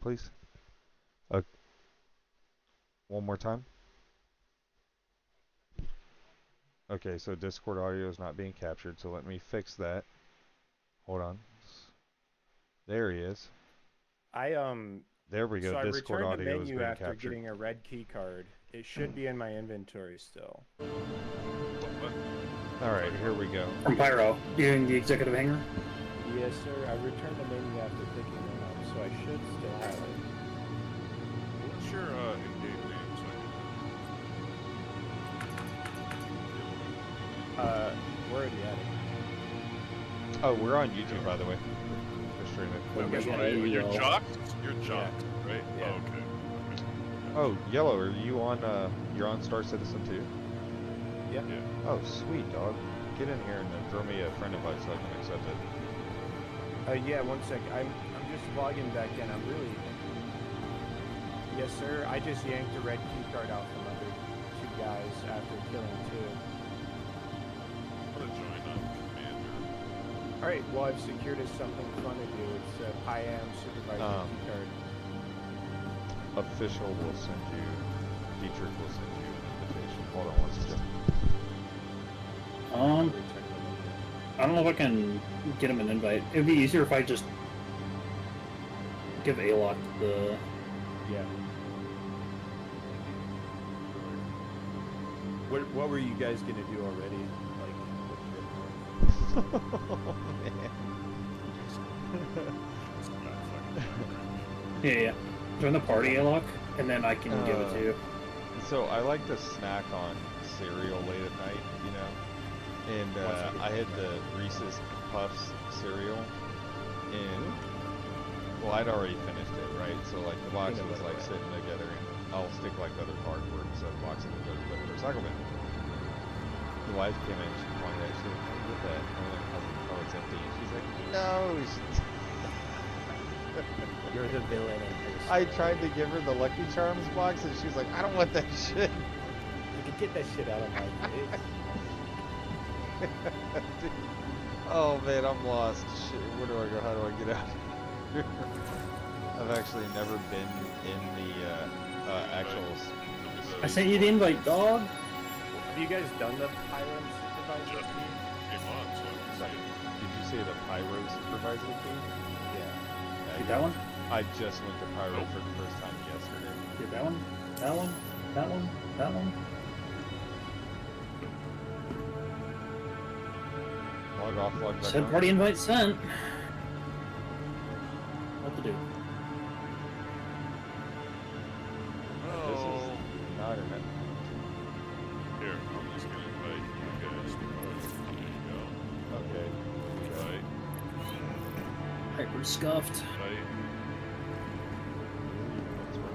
please? Uh, one more time. Okay, so Discord audio is not being captured, so let me fix that. Hold on. There he is. There we go. So I Discord returned the audio is menu being after captured. getting a red key card. It should be in my inventory still. Alright, here we go. From Pyro, doing the executive hangar. Yes, sir. I returned the menu after picking one up, so I should still have it. What's your in-game name? So We're already at it. Oh, we're on YouTube, by the way. We're streaming. which one are you? You're jocked? You're jocked, right? Yeah. Oh, okay. Oh, Yellow, are you on, you're on Star Citizen too? Yeah. Oh, sweet, dog. Get in here and then throw me a friend invite so I can accept it. Yeah, one sec. I'm just logging back in. I'm really... Yes, sir. I just yanked a red key card out from under two guys after killing two. I'm gonna join on Commander. Alright, well, I've secured us something fun to do. It's a IAM supervisor key card. Official will send you, Dietrich will send you an invitation. Hold on one second. I don't know if I can get him an invite. It'd be easier if I just give Alok the... Yeah. What were you guys gonna do already? Like, Oh, man. Yeah. Join the party, Alok, and then I can give it to you. So I like to snack on cereal late at night, you know? And I had the Reese's Puffs cereal, and well, I'd already finished it, right? So like the box was like sitting together, and I'll stick like other cardboard so the box and go to the recycle bin. The wife came in, she pointed at it, she's like, "What is that?" I'm like, "Oh, it's empty." And she's like, "No." you're the villain in this. I tried to give her the Lucky Charms box, and she's like, "I don't want that shit." You can get that shit out of my face. Oh man, I'm lost. Shit, where do I go? How do I get out of here? I've actually never been in the actual... I sent you the invite, dog. Have you guys done the IAM supervisor Just key? came on, so I can see it. Did you say the Pyro supervisor key? Yeah. Get that one? I just went to Pyro for the first time yesterday. Get that one? That one? That one? That one? Log off, log back Said on. party invite sent. What to do? This is Oh, not enough. here, I'm just gonna invite you guys to vote. There you go. Okay. Invite, Hyper scuffed. invite,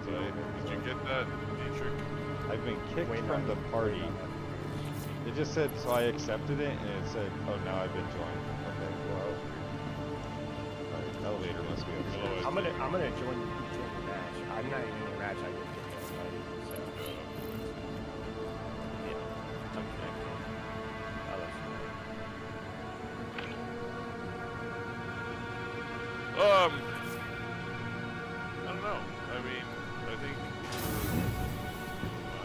invite. Did you get that, Dietrich? I've been kicked Wait, from no. the party. It just said, so I accepted it, and it said, oh, now I've been joined. Okay, well. Alright, elevator must be upstairs. I'm gonna join the match. I'm not even in the match. I just get invited. So yeah, I'm connected. I'll let you know. I don't know. I mean, I think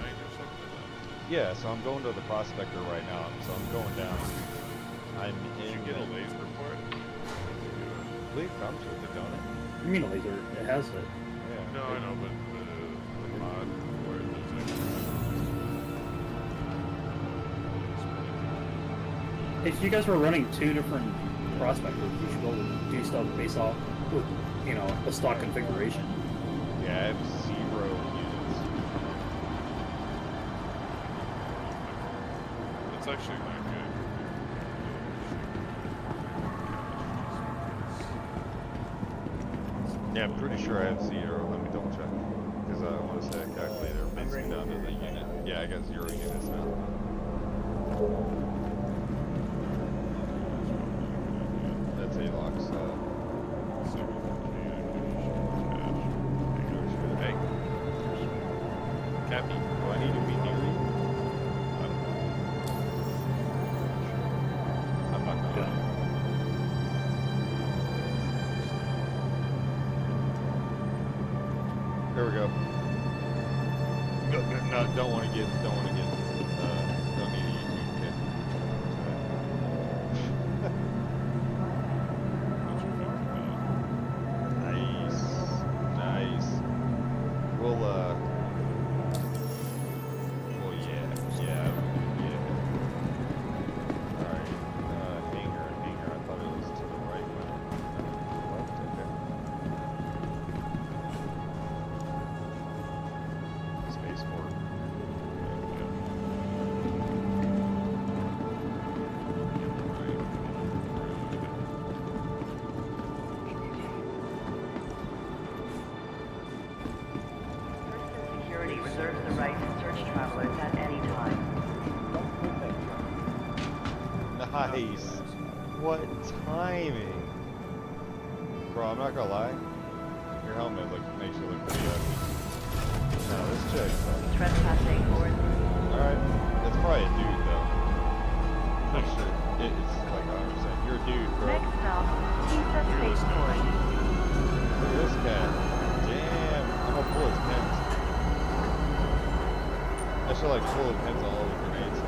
mine or something. Yeah, so I'm going to the Prospector right now, so I'm going down. I'm Did in... you get a laser for it? I believe it comes with it, don't it? You mean a laser? It has it. Yeah. No, I know, but the mod for it is like... If you guys were running two different prospectors, you should be able to do stuff based off with, you know, a stock configuration. Yeah, I have 0 units. It's actually not good. Yeah, I'm pretty sure I have 0. Let me double check. Because I want to say a calculator based down to the unit. Yeah, I got 0 units now. That's A-Lock, so... Hey. Cappy, do I need to be near you? I'm not gonna... There we go. No, don't want to get, don't need a YouTube kit. Nice. Nice. Well, yeah. Alright, hanger. I thought it was to the right, but left, okay. Spaceport. Security reserves the right to search travelers at any time. Nice. What timing? Bro, I'm not gonna lie. Your helmet makes you look pretty ugly. No, this chick. Trespassing or Alright. That's probably a dude though. For sure. It's like 100%. You're a dude, bro. next stop, Pizza Spaceport. Look at this cat. Damn. I'm gonna pull his pins. I should like pull his pins all over grenades.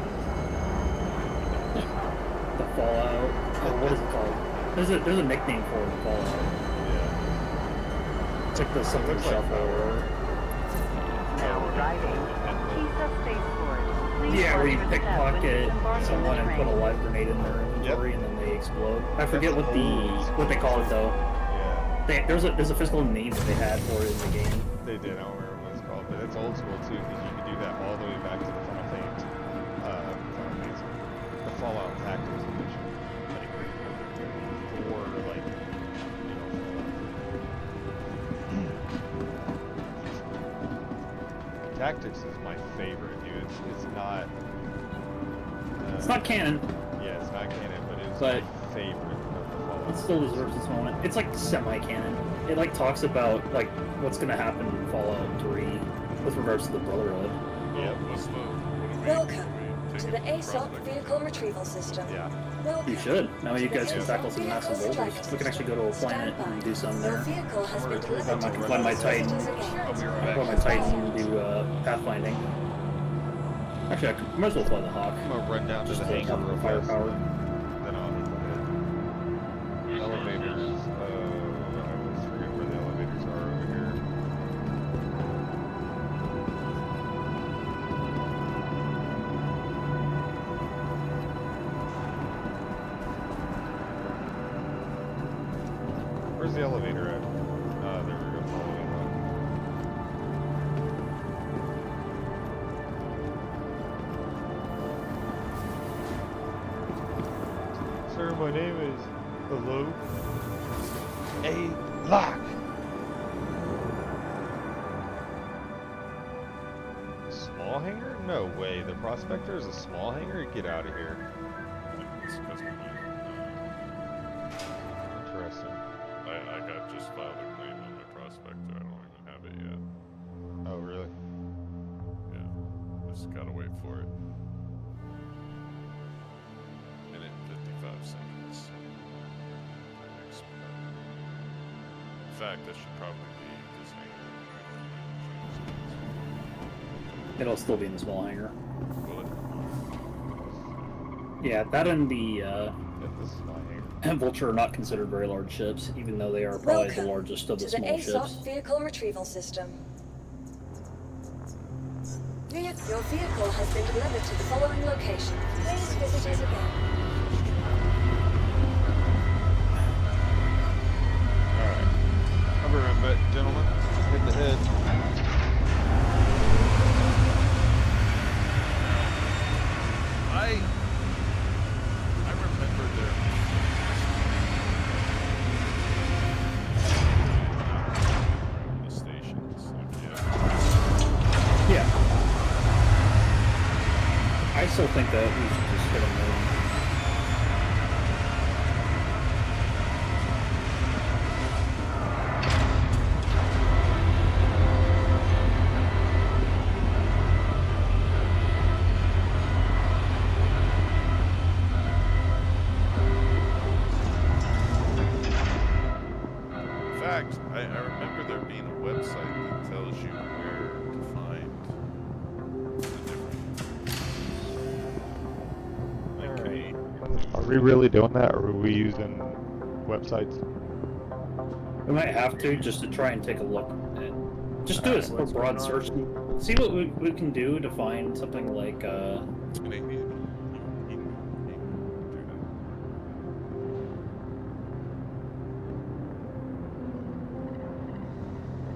The Fallout. Oh, what is it called? There's a nickname for it, Fallout. Yeah. It's like the something Looks like shuffle. Fallout. Now arriving, Pizza Spaceport. Please Yeah, where you watch for the step when pickpocket disembarking someone the and put a train. live grenade in their inventory and then they explode. I forget That's what they call it though. Yeah. There's a physical name that they had for it in the game. They did. I don't remember what it's called, but it's old school too, because you can do that all the way back to the the Fallout Tactics edition. Or like, Tactics is my favorite, dude. It's not. It's not canon. Yeah, it's not canon, but it's But- my favorite of the Fallout. It still deserves its moment. It's like semi-canon. It like talks about like what's gonna happen in Fallout 3 with regards to the Brotherhood. Yep. What's the... Welcome to the ASOP vehicle retrieval system. Yeah. Welcome. You should. Now you guys can ASOP tackle some massive vehicle boulders. strike We can actually go to a system. planet Stand and by. do some Your there. vehicle has been delivered I to can the find my Titan. visitors again. I'll go my Titan and do pathfinding. Actually, I might as well fly the Hawk. I'm gonna run down to Just the to hangar have real fast. firepower. Then I'll hit the head. Elevators. I always forget where the elevators are over here. Where's the elevator at? There we go. Follow it up. Sir, my name is... Hello? A lock! Small hangar? No way. The Prospector is a small hangar? Get out of here. It's customized. Interesting. I got just filed a claim on my Prospector. I don't even have it yet. Oh, really? Yeah. Just gotta wait for it. Minute 55 seconds. In fact, that should probably be this hangar. It'll still be in the small hangar. Will it? Yeah, that and the Yeah, this is my hangar. Vulture are not considered very large ships, even though they are probably the Welcome largest of to the the small ASOP ships. vehicle retrieval system. Your vehicle has been delivered to the following location. Please visit it again. Alright. I'll be right back, gentlemen. Hit the head. I remember there the stations. Yeah. I still think that we should just hit a moon. In fact, I remember there being a website that tells tells you where to find the different. Alright. Are we really doing that, or are we using websites? We might have to just to try and take a look. Just do a What's broad going search. See what we can do to find something like. Maybe he can do that.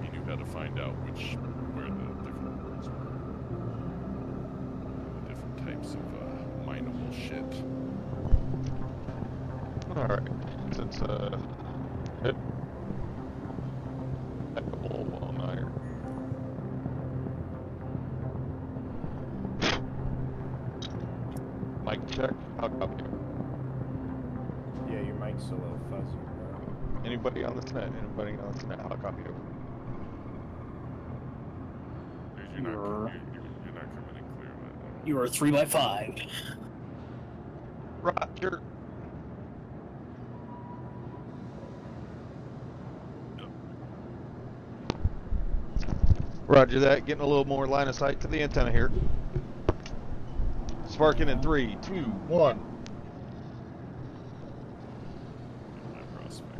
He knew how to find out where the different words were. The different types of mineable shit. Alright, since well, iron. Mic check. I'll copy it. Yeah, your mic's a little fuzzy, bro. Anybody on this net? Anybody on this net? I'll copy it. Dude, you're not coming in clear. You are 3x5. Roger. Roger that. Getting a little more line of sight to the antenna here. Sparking in 3, 2, 1. My prospector.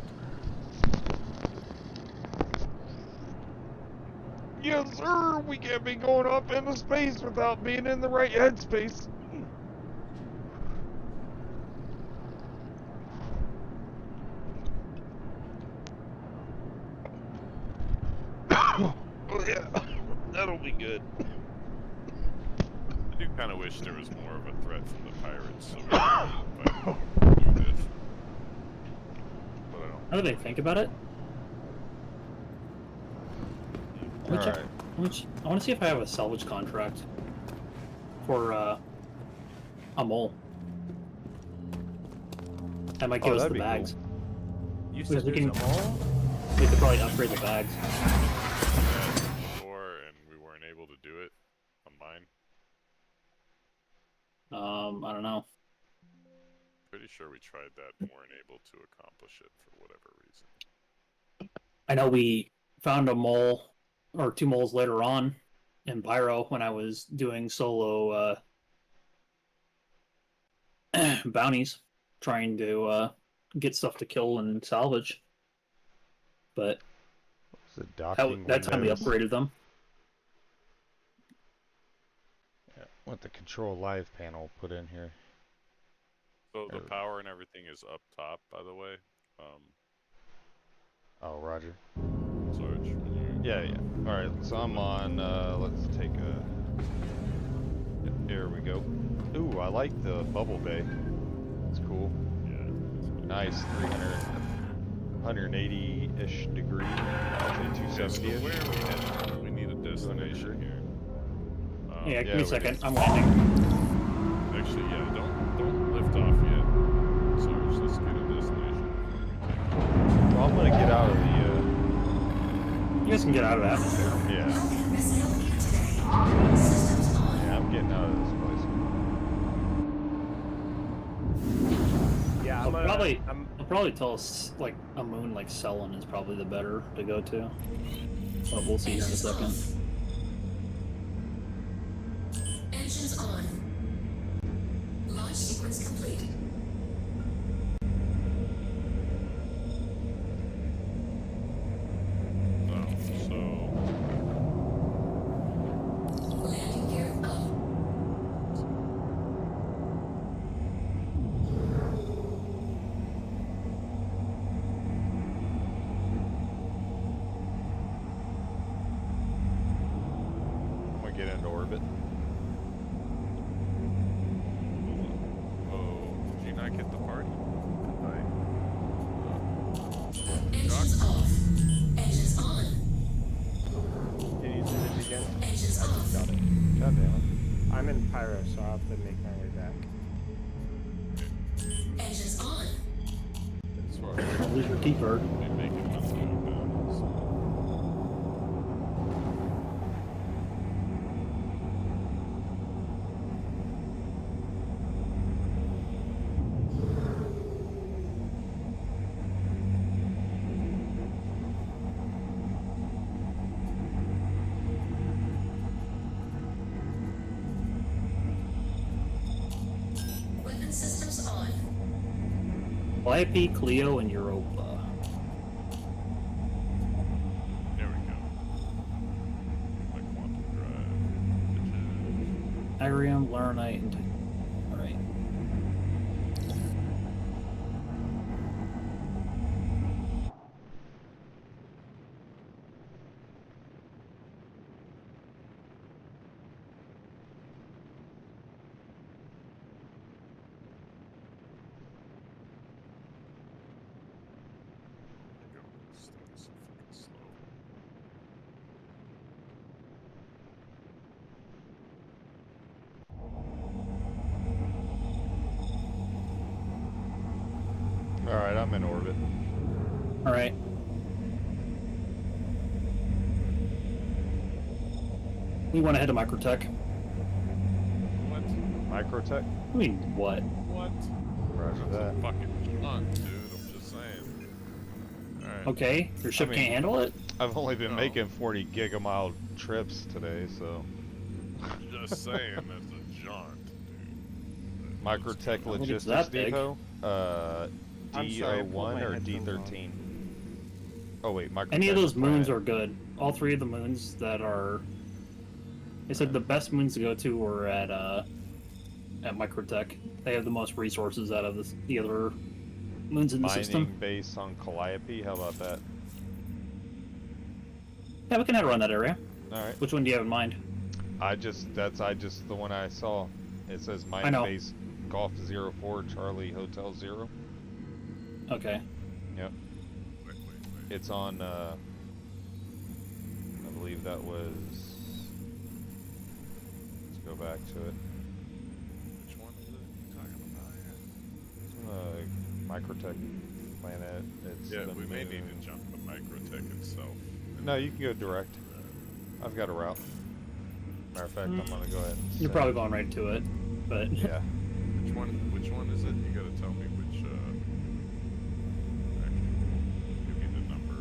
Yes, sir. We can't be going up into space without being in the right headspace. Oh yeah, that'll be good. I do kind of wish there was more of a threat from the pirates, so we could do this. But I don't. How do they think about it? Let me check. Alright. I want to see if I have a salvage contract for a mole. That might give us the that'd be bags. cool. You Because said we there's can- a mole? We could probably upgrade the bags. Before, and we weren't able to do it on mine. I don't know. Pretty sure we tried that and weren't able to accomplish it for whatever reason. I know we found a mole or 2 moles later on in Pyro when I was doing solo bounties, trying to get stuff to kill and salvage. But It's a docking that time we windows. upgraded them. Yeah, want the control live panel put in here. So the power and everything is up top, by the way. Oh, Roger. Sarge, when you... Yeah, yeah. Alright, so I'm on, let's take a... Yeah, there we go. Ooh, I like the bubble bay. It's cool. Yeah. Nice, 180-ish degree. I'll say Okay, so 270-ish. where are we headed? We need a destination here. Yeah, give me we a second. do. I'm landing. Actually, yeah, don't lift off yet. Sarge, let's get a destination. Well, I'm gonna get out of the, You guys can get out of the atmosphere. yeah. Yeah, I'm getting out of this place. Yeah, I'll probably I'm tell us like a moon like Cellin is probably the better to go to. But we'll see here in a second. Engines on. Launch sequence complete. So... Landing gear up. I'm gonna get into orbit. Oh, did you not get the part? Engines off. Engines on. Can you do this again? Engines I just off. got it. God damn it. I'm in Pyro, so I'll have to make my way back. Engines on. As far as Don't lose your T-bird. they make it up to balance. Calliope, Clio, and Europa. There we go. Like Quantum Drive. Irium, Laranite, and alright. There we go. This thing's so fucking slow. Alright, I'm in orbit. Alright. We want to head to Microtech. What? Microtech? I mean, what? What? Roger that. Fucking fun, dude. I'm just saying. Alright. Okay, your ship I mean- can't handle it? I've only been No. making 40 gigamile trips today, so... Just saying, that's a jaunt, dude. Microtech think it's Logistics that big. Depot? I'm sorry, I pulled D01 my or headphones on. D13? Oh wait, Microtech. Any of those moons Planet. are good. All three of the moons that are... They said the best moons to go to were at Microtech. They have the most resources out of the other moons in the Mining system. base on Calliope, how about that? Yeah, we can head around that area. Alright. Which one do you have in mind? That's the one I saw. It says I mining know. base Golf 04 Charlie Hotel 0. Okay. Yep. Wait. It's on I believe that was, let's go back to it. Which one is it you're talking about? Microtech Planet. It's Yeah, the we may need moon. to jump to Microtech itself. No, you can go direct. I've got a route. Matter of fact, I'm gonna go ahead and You're send- probably going right to it, but... Yeah. Which one is it? You gotta tell me which, actually, give me the number.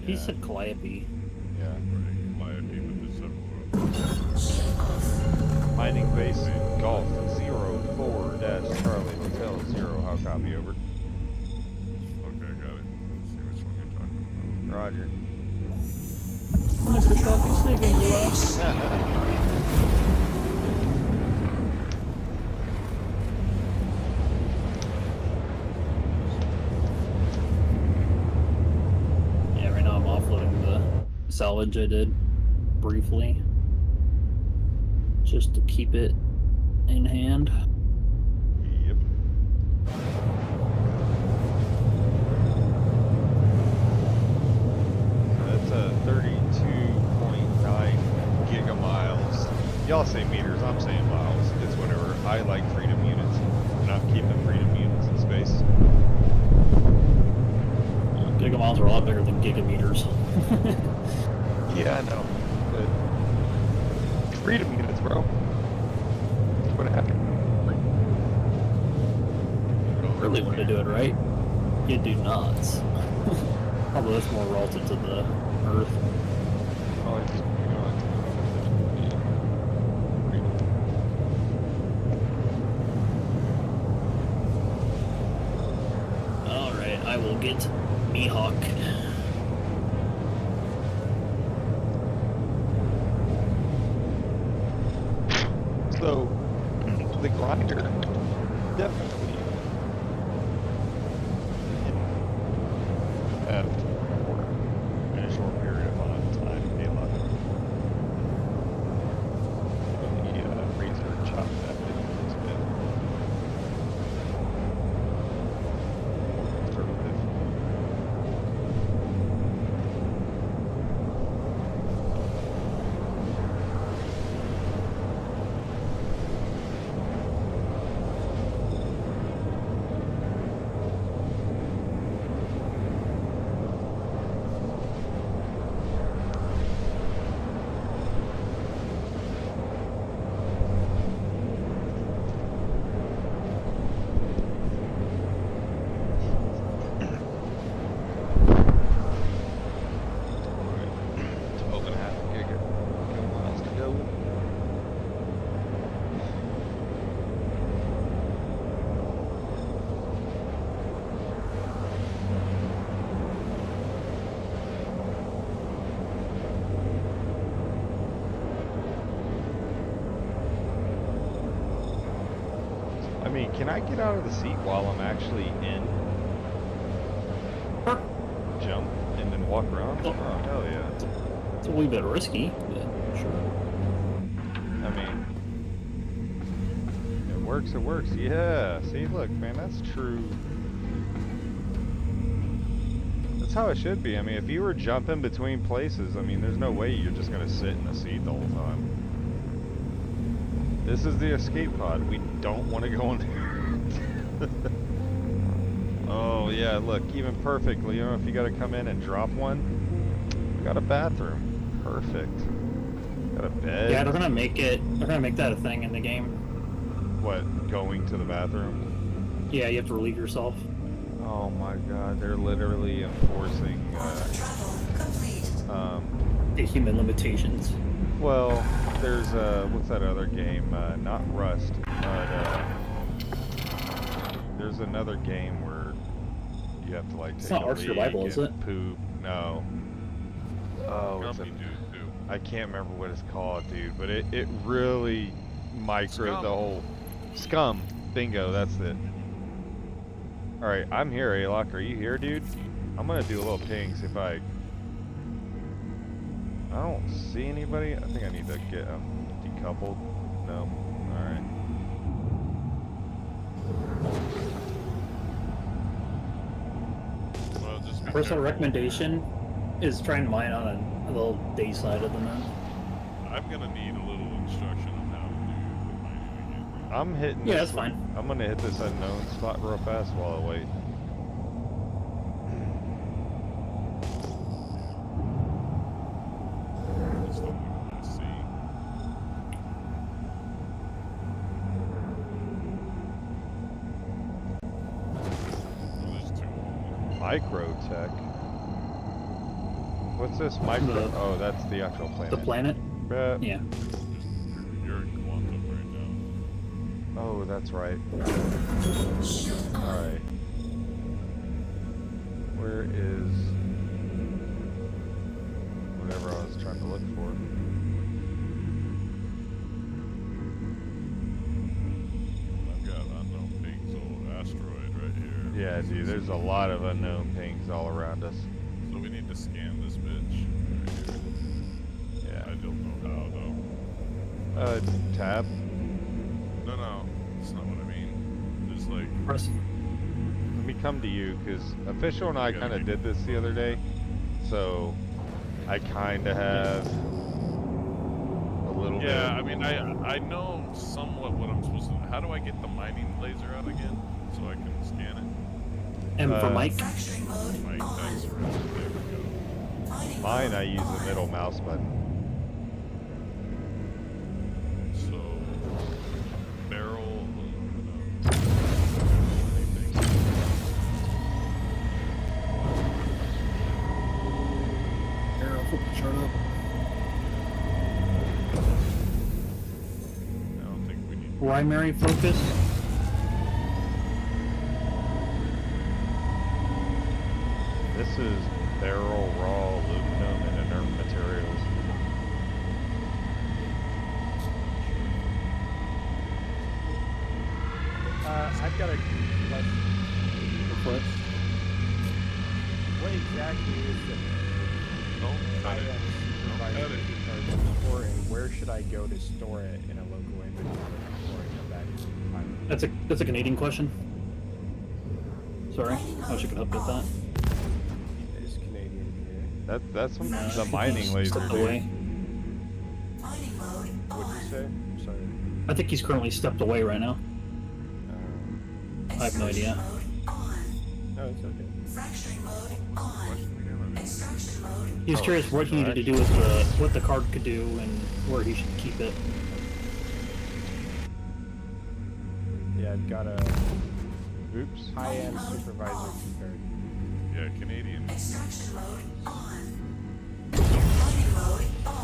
He Yeah. said Calliope. Yeah. Right, Calliope, but there's several. Mining base Golf 04 Charlie Hotel 0. How copy over? Okay, I got it. Let's see which one you're talking about. Roger. Yeah, right now I'm offloading the salvage I did briefly. Just to keep it in hand. Yep. That's a 32.9 gigamiles. Y'all say meters, I'm saying miles. It's whatever. I like freedom units, and I'm keeping freedom units in space. Gigamiles are a lot bigger than gigameters. Yeah, I know. But freedom units, bro. That's what happened. Really want to do it right, you do not. Although that's more relative to the Earth. Oh, I just, Alright, I will get Mihawk. So, the grinder definitely at for in a short period of time be a lot. The freezer chopped that bit a bit. More conservative. can I get out of the seat while I'm actually in? Sure. Jump and then walk around? Oh. Oh, hell yeah. It's a wee bit risky, but sure. I mean, it works, it works. Yeah, see, look, man, that's true. That's how it should be. I mean, if you were jumping between places, I mean, there's no way you're just going to sit in the seat the whole time. This is the escape pod. We don't want to go in there. Oh, yeah, look, even perfectly. You know, if you got to come in and drop one, we got a bathroom. Perfect. Got a bed. Yeah, they're gonna make that a thing in the game. What, going to the bathroom? Yeah, you have to relieve yourself. Oh my god, they're literally enforcing, The human limitations. well, there's, what's that other game? Not Rust, but, there's another game where you have to, like, It's take not a Ark leak Survival, is and it? poop. No. Oh, it's a, Gummy dude too. I can't remember what it's called, dude, but it really microed Scum. the whole... Scum. Bingo, that's it. Alright, I'm here, A-Lock. Are you here, dude? I'm gonna do a little ping, see if I don't see anybody. I think I need to get decoupled. No. Alright. Well, just be Personal careful. recommendation is try and mine on a little day side of the map. I'm gonna need a little instruction on how to do the mining again. I'm hitting Yeah, this that's fine. I'm gonna hit this unknown spot real fast while I wait. Just don't want to see. Oh, there's two. Microtech. What's this micro? Oh, that's the actual planet. The planet? Bruh. Yeah. You're in quantum right now. Oh, that's right. Alright. Where is whatever I was trying to look for? I've got unknown pings old asteroid right here. Yeah, dude, there's a lot of unknown pings all around us. So we need to scan this bitch right here. Yeah. I don't know how though. Tab. No, that's not what I mean. There's like, Press. Let me come to you, because Official and I You gotta kind of be- did this the other day, so I kind of have a little yeah, I mean, I know somewhat what I'm supposed to. How do I get the mining laser out again so I can scan it? M for Mike. Mike, thanks for there we go. bit. Mine, I use the middle mouse button. So barrel. Here, I'll flip the chart up. I don't think we need. Primary focus. This is barrel, raw, aluminum, and inert materials. I've got a question. What? What exactly is the Don't cut it. IM supervisor Don't cut it. key card for, and where should I go to store it in a local inventory before I come back to the pilot? That's a Canadian question. Sorry, I wish I could help with that. It is Canadian That's No, the mining laser, stepped dude. away. here. What'd you say? Sorry. I think he's currently stepped away right now. I have no idea. No, it's okay. Question again? I mean, He was curious what he needed to do with what the card could do and where he should keep it. Yeah, I've got a Oops. high-end supervisor key card. yeah, Canadian.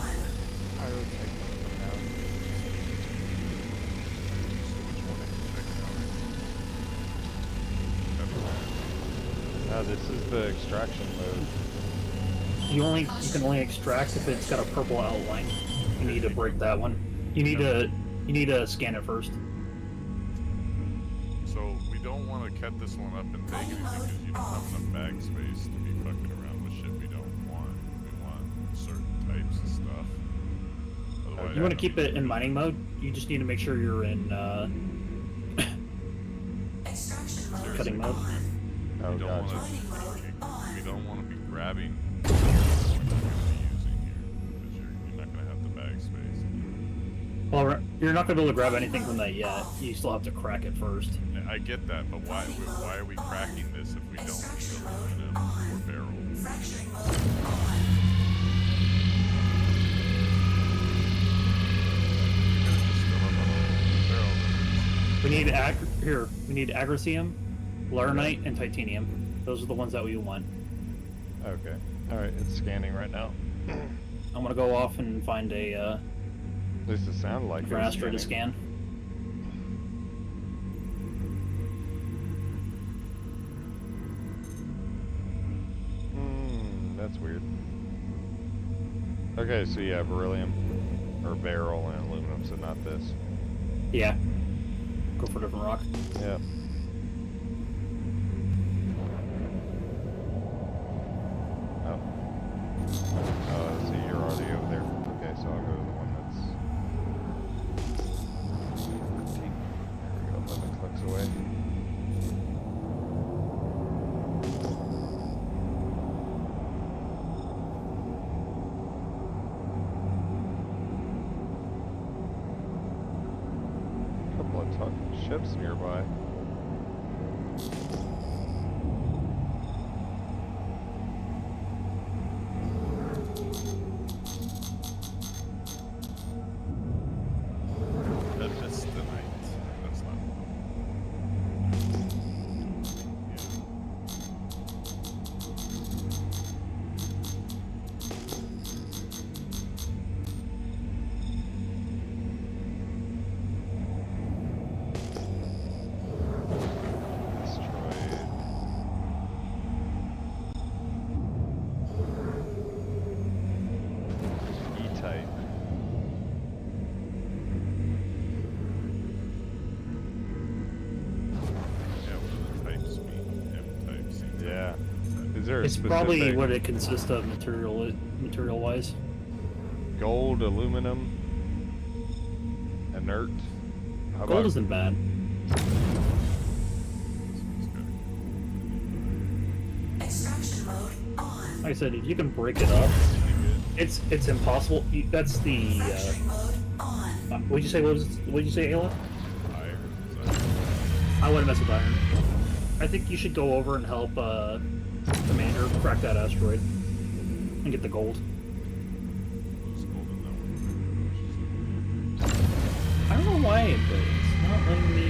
Pyrotech now. Which one I can check now? This is the extraction mode. You can only extract if it's got a purple outline. You need to break that one. You need to scan it first. So So we don't want to cut this one up and take it because you don't have enough bag space to be fucking around with shit we don't want. We want certain types of stuff. Otherwise, You want to keep it in mining mode? You just need to make sure you're in cutting mode. Oh, we don't gotcha. we don't want to be grabbing what you're going to be using here because you're not going to have the bag space. Well, you're not going to be able to grab anything from that yet. You still have to crack it first. I get that, but why are we cracking this if we don't need aluminum or barrel? We need We need agricium, laranite, and titanium. Those are the ones that we want. Okay. Alright, it's scanning right now. I'm gonna go off and find a At least it sounded like for it was Astra to scanning. scan. That's weird. Okay, so yeah, beryllium, or beryl and aluminum, so not this. Yeah. Go for a different rock. Yeah. Oh. Oh, so you're already over there. Okay, so I'll go to the one that's... There we go, 11 clicks away. Couple of ships nearby. That's the night. That's not. Destroyed. E-type. Yeah, what are the types mean? M-type, C-type. Yeah. Is there a It's specific probably what it consists of material wise. gold, aluminum, inert? How Gold about isn't bad. Like I said, if you can break it up, it's impossible. That's the. What'd you say? What'd you say, Ayla? I wouldn't mess with iron. I think you should go over and help Commander crack that asteroid and get the gold. I don't know why, but it's not letting me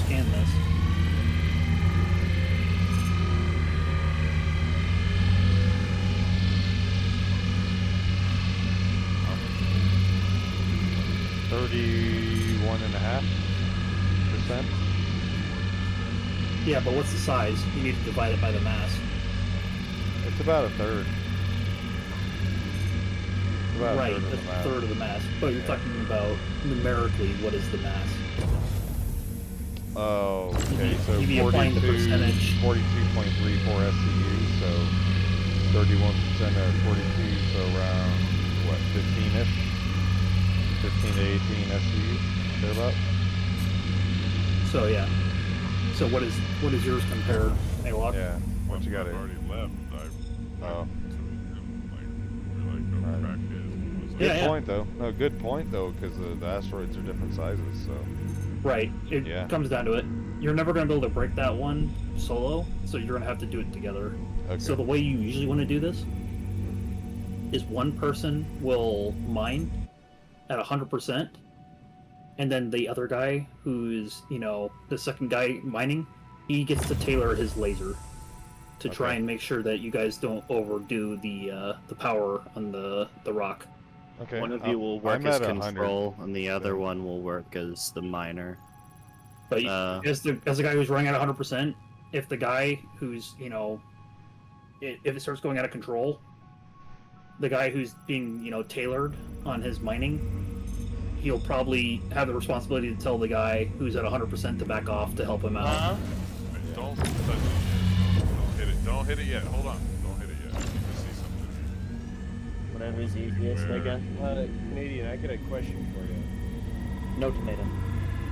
scan this. %. Yeah, but what's the size? You need to divide it by the mass. It's about a third. It's about Right, a third of that's the a mass. third of the mass. But you're talking about numerically, what is the mass? Oh, okay. So you'd be applying the 42, percentage. 42.34 SCU, so 31% of 42, so around, what, 15-ish? 15 to 18 SCU, thereabout? So yeah. So what is yours compared, Aylock? Yeah, what you got I've it? already left. Oh. Like, Right. crack Yeah, Good yeah. point, though. No, good point, though, because the asteroids are different sizes, so... Right. It Yeah. comes down to it. You're never going to be able to break that one solo, so you're going to have to do it together. Okay. So the way you usually want to do this is one person will mine at 100%, and then the other guy who's, the second guy mining, he gets to tailor his laser to try Okay. and make sure that you guys don't overdo the power on the rock. Okay. One of you will work I'm as at 100. control, and the other so- one will work as the miner. But as the guy who's running at 100%, if the guy who's if it starts going out of control, the guy who's being tailored on his mining, he'll probably have the responsibility to tell the guy who's at 100% to back off to help him out. Wait, don't touch it yet. Don't hit it. Don't hit it yet. Hold on. Don't hit it yet. I need to see something. Whatever's easiest, I guess. Canadian, I got a question for you. No tomato.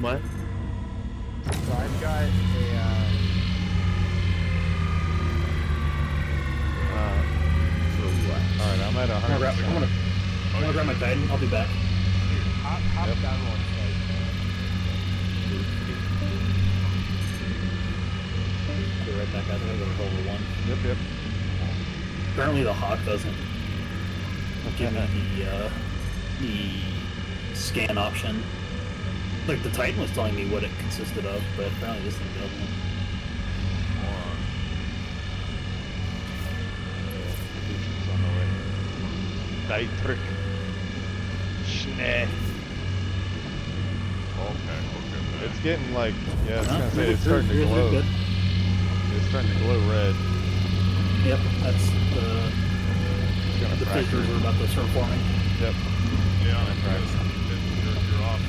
What? So I've got a, Alright, I'm at 100. I'm gonna grab my Titan. I'll be back. hop Yep. down one side. Be right back. I'm gonna go to level 1. Yep. Apparently the Hawk doesn't give me the scan option. Like the Titan was telling me what it consisted of, but apparently this thing doesn't. On the way. Dietrich. Schnee. Okay. It's getting like, yeah, I was No, gonna say, you're it's starting to good, glow. you're good. It's starting to glow red. Yep, that's It's gonna the fracture. fissures are about to start forming. Yep. Yeah, Right. you're off.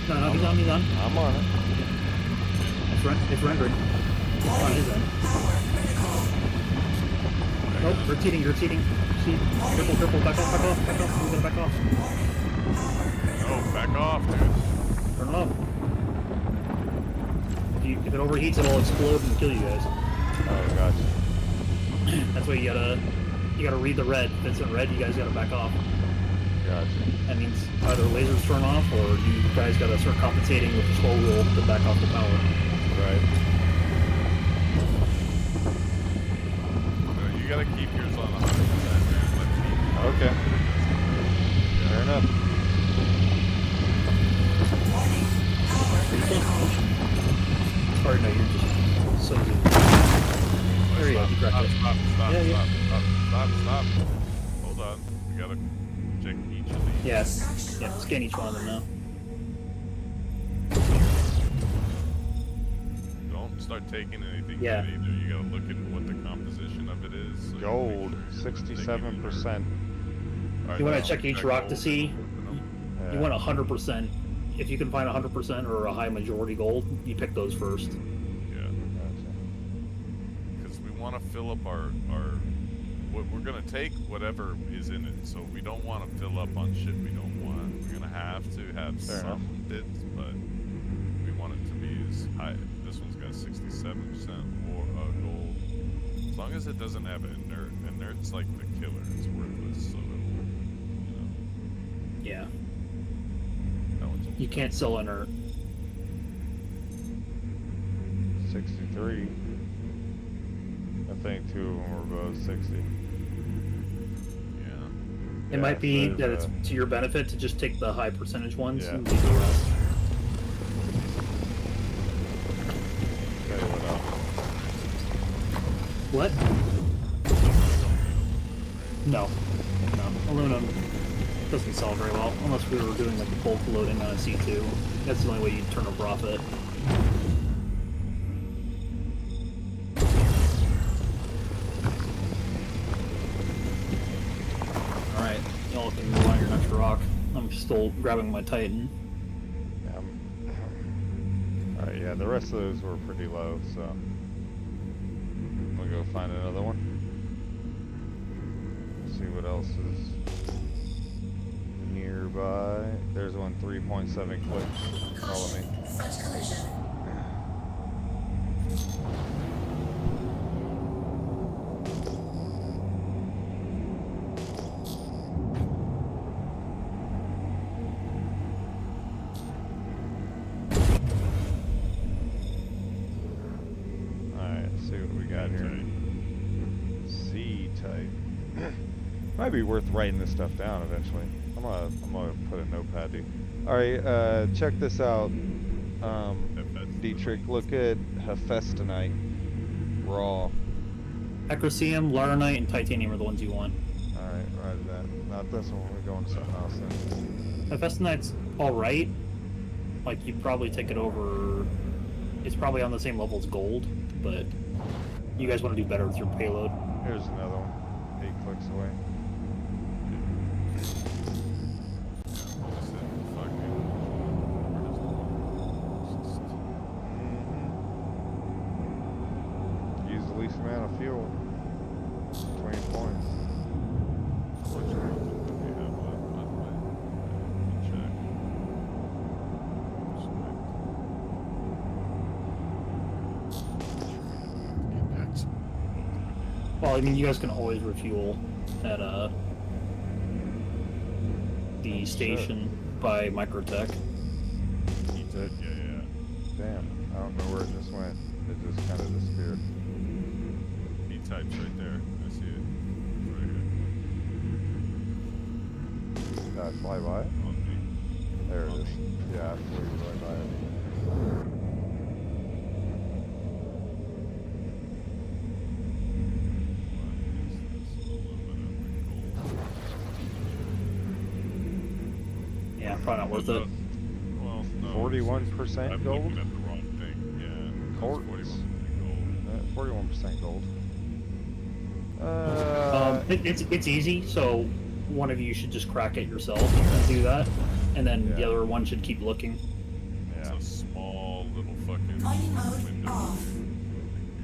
No, he's on. I'm on it. It's rendered. On his end. Nope, you're cheating. See, triple, back off. We gotta back off. No, back off, dude. Turn it off. If it overheats, it'll explode and kill you guys. Oh, gotcha. That's why you gotta read the red. If it's in red, you guys gotta back off. Gotcha. That means either lasers turn off, or you guys gotta start compensating with the scroll wheel to back off the power. Right. You gotta keep yours on 100%, man. Okay. Fair enough. Or no, you're just so good. There you go. You cracked it. Stop. Hold on. We gotta check each of these. Yes. Yeah, scan each one of them now. Don't start taking anything Yeah. yet either. You gotta look at what the composition of it is. So you Gold, make sure you're taking 67%. Alright, You wanna now check each check rock to gold. see? Yeah. You want 100%. If you can find 100% or a high majority gold, you pick those first. Yeah. Gotcha. Because we want to fill up our what we're gonna take whatever is in it, so we don't want to fill up on shit we don't want. We're gonna have to have Fair some bits, but we want it to be as high. This one's got 67% more gold. As long as it doesn't have inert. Inert's like the killer. It's worthless, so it'll, Yeah. that one's You can't sell inert. 63. I think 2 of them were both 60. Yeah. It might be so that it's there's, to your benefit to just take the high percentage ones Yeah. and leave the rest. tell you what else. What? No. Aluminum doesn't sell very well unless we were doing like a bulk loading on a C2. That's the only way you'd turn a profit. Alright, y'all can move on your next rock. I'm still grabbing my Titan. Alright, yeah, the rest of those were pretty low, so we'll go find another one. See what else is nearby. There's one 3.7 clicks. Follow me. Alright, let's see what we got here. C-type. Might be worth writing this stuff down eventually. I'm gonna put a notepad, dude. Alright, check this out. Dietrich, look at Hephaestonite. Raw. Acrosium, Laranite, and Titanium are the ones you want. Alright, right that. Not this one, we're going to something else then. Hephaestonite's alright. Like, you'd probably take it over... It's probably on the same level as gold, but you guys want to do better with your payload. Here's another one. 8 clicks away. decent amount of fuel. 20 points. How much growth do we have left, by the way? Check. Get back some. Well, I mean, you guys can always refuel at the station by Microtech. It, Yeah. damn, I don't know where it just went. It just kind of disappeared. E-type's right there. I see it. It's right here. Did I fly by it? On me. There it is. Yeah, I flew right by it. Yeah, probably not worth it. Well, no. 41% I'm gold? looking at the wrong thing. Yeah. Quartz. 41% gold. 41% gold. It's easy, so one of you should just crack it yourself and do that, and then the Yeah. other one should keep looking. It's Yeah. a small little fucking Mining mode window. off. Be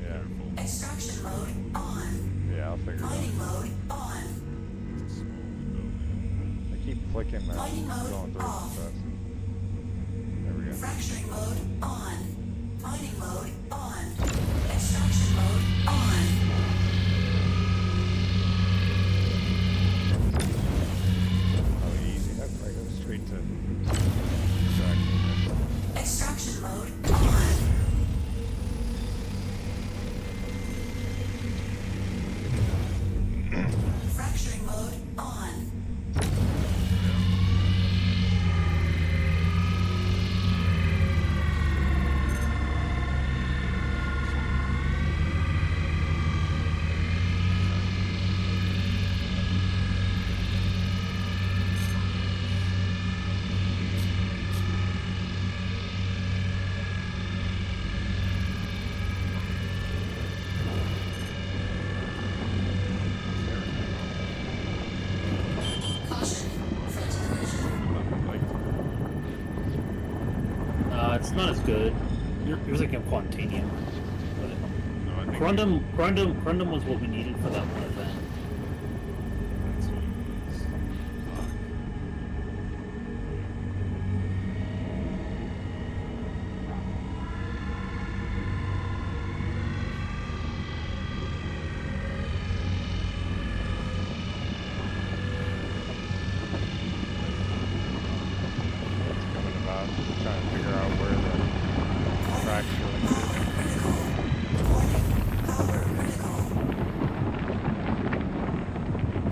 Yeah. careful. Extraction mode on. Yeah, I'll figure it Mining out. mode on. It's a small window, man. I keep flicking that, Mining mode going through it off. too fast. There we go. Fracturing mode on. Mining mode on. Extraction mode on. Oh, easy. That probably goes straight to extraction. Extraction mode on. Fracturing mode on. Caution. Front collision. Like, It's not as good. Yours like a Quantanium. no, I think Corundum was what we needed for that one event. that's what it is. What's coming about? Just trying to figure out where the fracture is.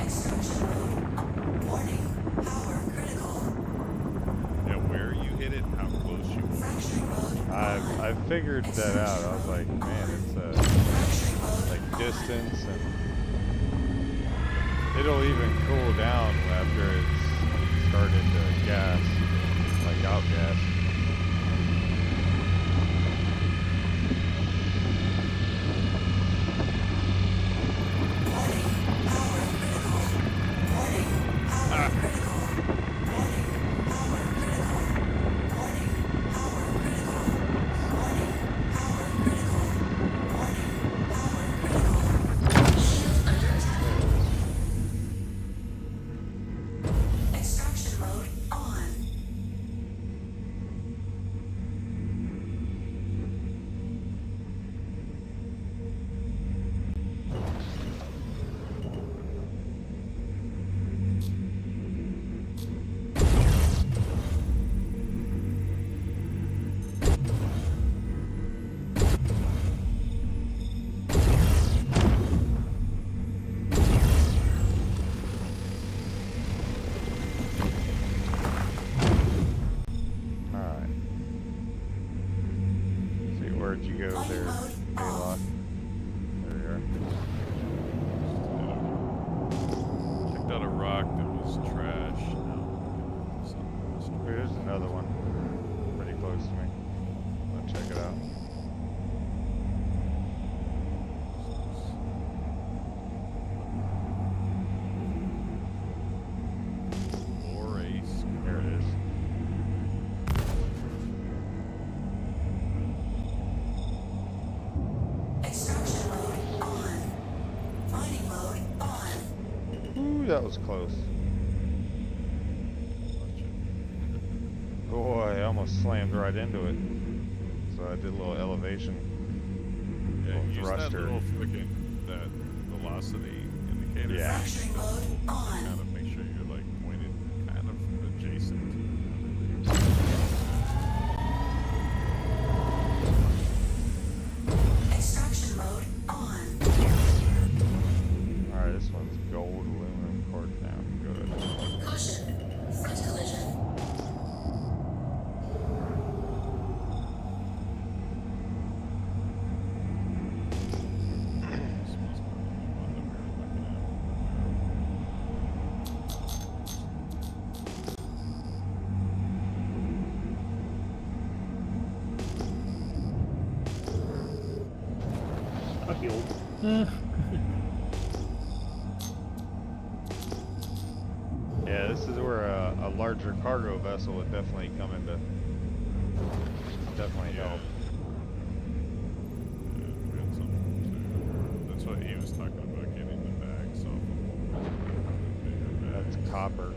Extraction mode. Warning. Power critical. Yeah, where you hit it, how close you were. Fracturing mode. I figured that out. I was like, man, it's Fracturing mode. like distance, and it'll even cool down after it's started to gas, like outgas. Extraction mode on. Alright. See, where'd you go there, Baylock? There you are. Picked out a rock that was trash. Now we're looking at something. Here's another one. Pretty close to me. I'll check it out. Or ace. There it is. Extraction mode on. Ooh, that was close. Boy, I almost slammed right into it. So I did a little elevation. Yeah, Little use that thruster. little freaking that velocity indicator. Yeah. Fracturing mode on. Kind of make sure you're like pointed kind of adjacent to Extraction mode on. Alright, this one's gold aluminum cord now. Good. Caution. Front collision. this must be the one that we were looking Might be old. Yeah, this is where a larger cargo vessel would definitely come into. Definitely Yeah. help. Yeah, we had something too. That's what he was talking about, getting the bags off of them. That's copper.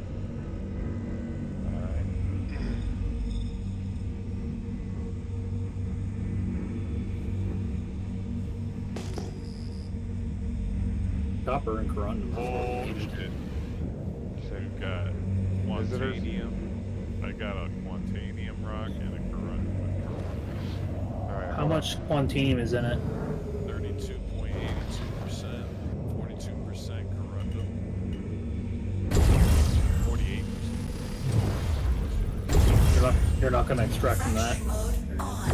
Alright. Copper and corundum. Oh shit. We've got Visitors? quantanium. I got a quantanium rock and a corundum. Alright. How much quantinium is in it? 32.82%, 42% corundum, 48%. You're not gonna extract from that. Fracturing mode on.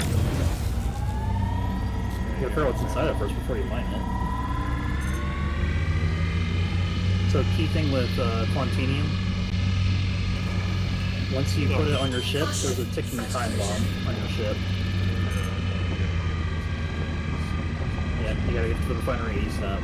You gotta figure out what's inside it first before you mine it. So key thing with quantinium, once you put it on your ship, there's a ticking time bomb on your ship. Yeah, you gotta get to the refinery ASAP.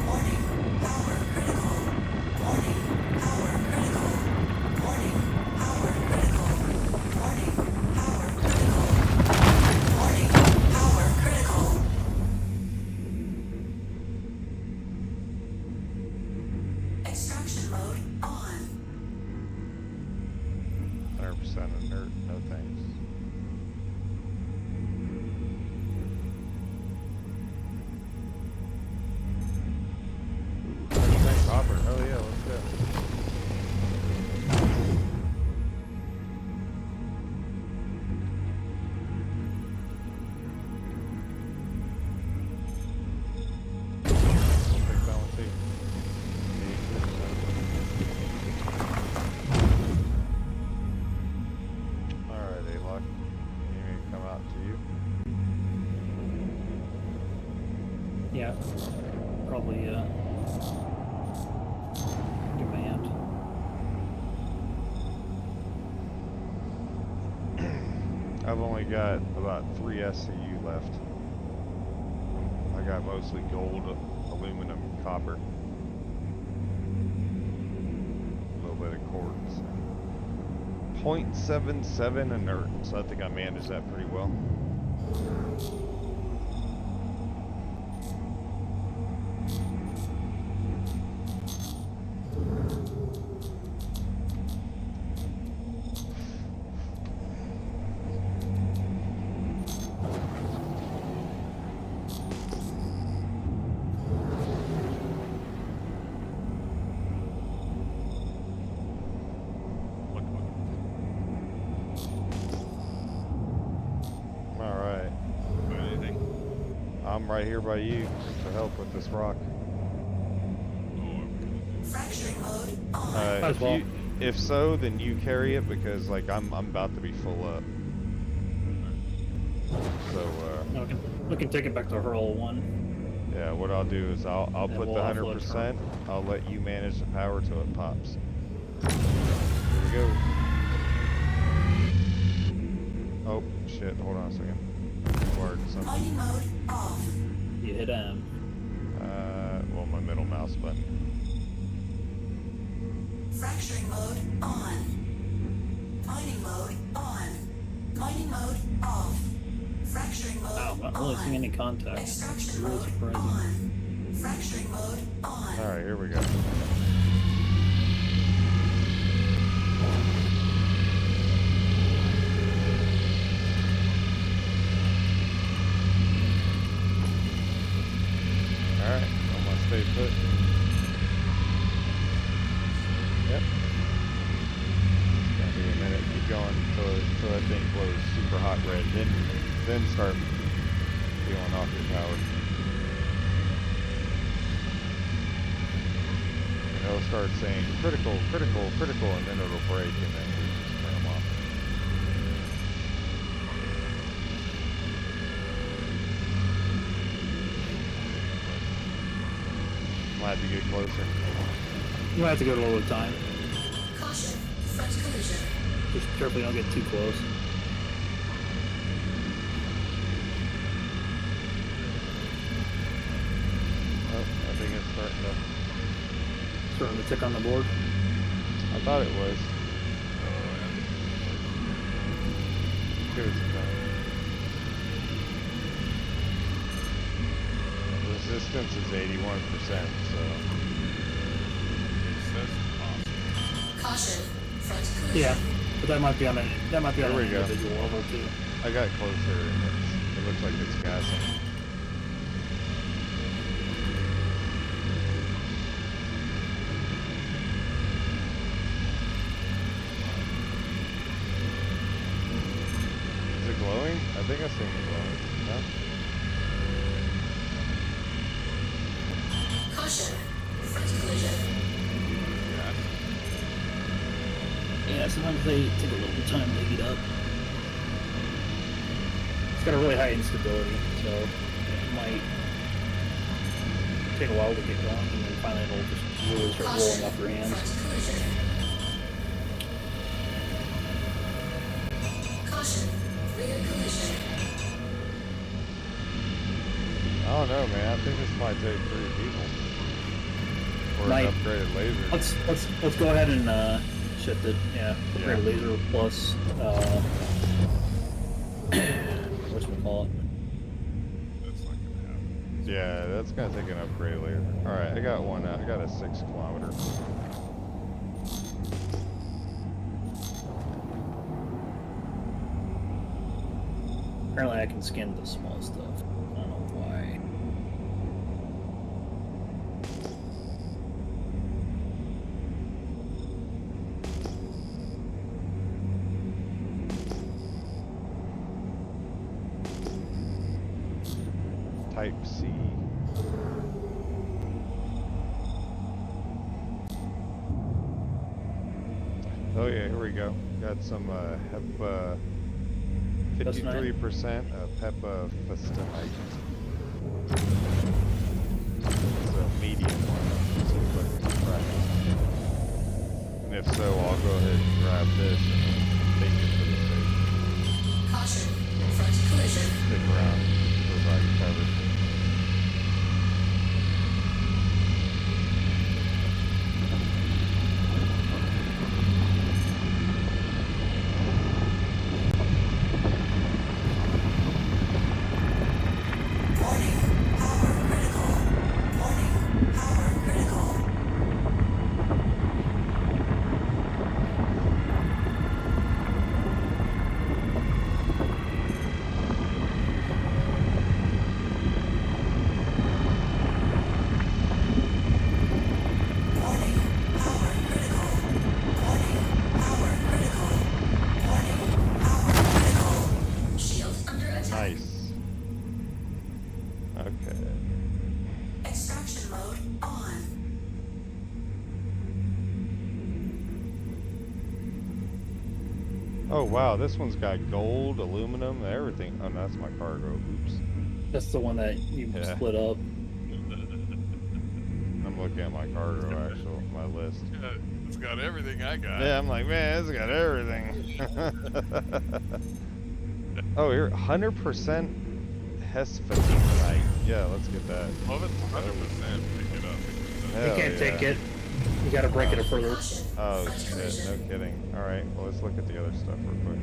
Warning. Power critical. Warning. Power critical. Warning. Power critical. Warning. Power critical. Warning. Power critical. Extraction mode on. 100% inert, no thanks. Ooh, 100% copper, hell yeah, let's go. Big balance here. 82%. Alright, A-Lock. You need me to come out to you? Yeah, probably demand. I've only got about 3 SCU left. I got mostly gold, aluminum, copper. A little bit of quartz. 0.77 inert, so I think I managed that pretty well. Alright, Anything? I'm right here by you to help with this rock. Fracturing mode on. Might as well. If so, then you carry it because like I'm about to be full up. So No, we can take it back to Hurl 1. Yeah, what I'll do is I'll And put we'll the offload 100%. I'll let you manage the power till it pops. Here we go. Oh shit! Hold on a second. Required something. Mining mode off. You hit M. Well, my middle mouse button. Fracturing mode on. Mining mode on. Mining mode off. Fracturing mode Wow, not really seeing any contact. Extraction Really mode surprising. on. Fracturing mode on. All right, here we go. All right, I'm gonna stay put. Yep. It's gonna be a minute. Keep going till that thing glows super hot red. Then start peeling off your power. And it'll start saying critical, critical, critical, and then it'll break, and then we just turn them off. Might have to get closer. You might have to go to a little time. Caution. Front collision. Just carefully don't get too close. Oh, I think it's Starting to tick on the board. I thought it was. Give it some time. Resistance is 81%, so. It says possible. Caution. Front collision. Yeah, but that might be on an There we go. individual level too. I got closer and it looks like it's gassing. Is it glowing? I think I seen it glowing. No? Caution. Front collision. Yeah, sometimes they take a little time to heat up. It's got a really high instability, so it might take a while to get going, and then finally it'll just really start rolling off your hands. Front collision. Caution. Rear collision. I don't know, man. I think this might take 3 people. Or Might. an upgraded laser. Let's go ahead and shift it. Yeah, upgrade Yeah. laser plus whatchamacallit. That's not gonna happen. Yeah, that's gonna take an upgrade later. Alright, I got one. I got a 6 kilometer. Apparently, I can skin the small stuff. I don't know why. Type C. Oh yeah, here we go. Got some HEPA, 53% of HEPA festinite. It's a medium one. Seems like it's practice. And if so, I'll go ahead and grab this and take it to the station. Caution. Front collision. Stick around, provide cover. Warning. Power critical. Warning. Power critical. Warning. Power critical. Warning. Power critical. Warning. Power critical. Shield under attack. Nice. Okay. Extraction mode on. Oh wow, this one's got gold, aluminum, everything. Oh no, that's my cargo. Oops. That's the one that you Yeah. split up. I'm looking at my cargo, actual, my list. Yeah, it's got everything I got. Yeah, I'm like, man, it's got everything. Oh, here, 100% Hesphatonite. Yeah, let's get that. Well, if it's 100%, pick it up. You Hell can't take yeah. it. You gotta break it further. Oh, shit, no kidding. Alright, well, let's look at the other stuff real quick.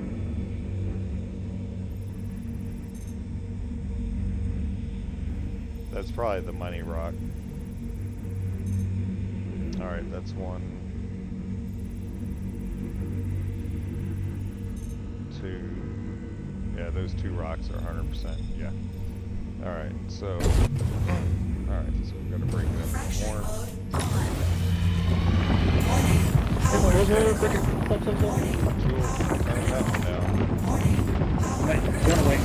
That's probably the money rock. Alright, that's one. Two. Yeah, those two rocks are 100%. Yeah. Alright, so. Alright, so we're gonna break it up more. Stop. Cool. Turn that one down. Run away.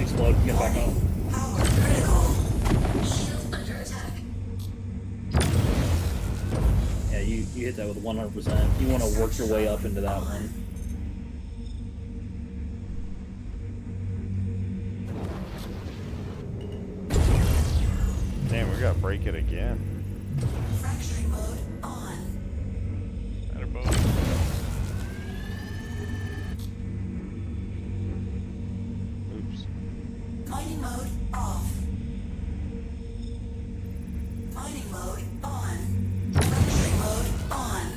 Explode, get back up. Yeah, you hit that with 100%. You want to work your way up into that one. Damn, we gotta break it again. Fracturing mode on. Better both. Oops. Mining mode off. Mining mode on. Fracturing mode on.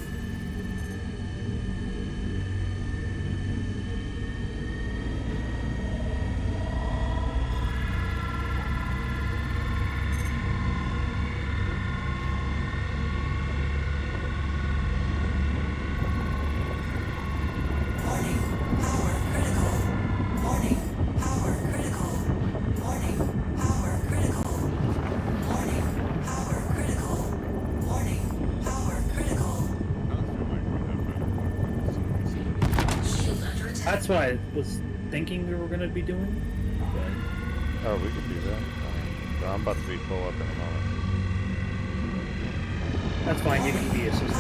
Warning, power critical. Warning, power critical. Warning, power critical. Warning, power critical. Warning, power critical. Shield under attack. That's what I was thinking we were going to be doing. But Oh, we could do that. But I'm about to be full up in a moment. that's fine. You can be assistant.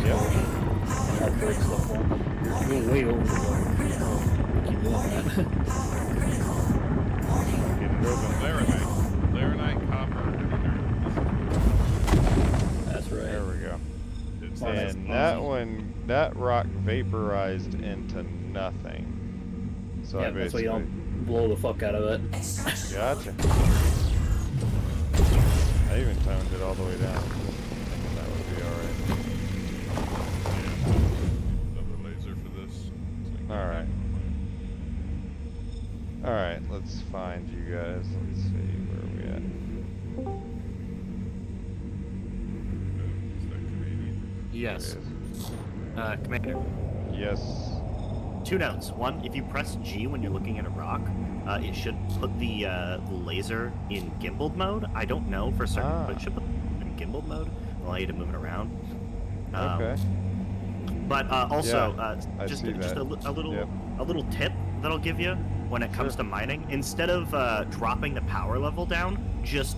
Yep. And help break stuff for them. You're way over the level. Keep doing that. Get it open. Laranite, copper, That's right. There we go. it's Oh, that's And that one, that rock vaporized into nothing. So I Yeah, that's why you basically. don't blow the fuck out of it. Extraction. Gotcha. I even toned it all the way down. Thinking that would be alright. another laser for this. Alright. Alright, let's find you guys. Let's see, where are we at? Is that Canadian? Yes. There Commander. it is. Yes. 2 notes. One, if you press G when you're looking at a rock, it should put the laser in gimbaled mode. I don't know for certain, but it should put it in gimbaled mode. Allow you to move it around. Okay. But also, I just see just that. a little Yep. a little tip that I'll give you when it comes to mining. Instead of dropping the power level down, just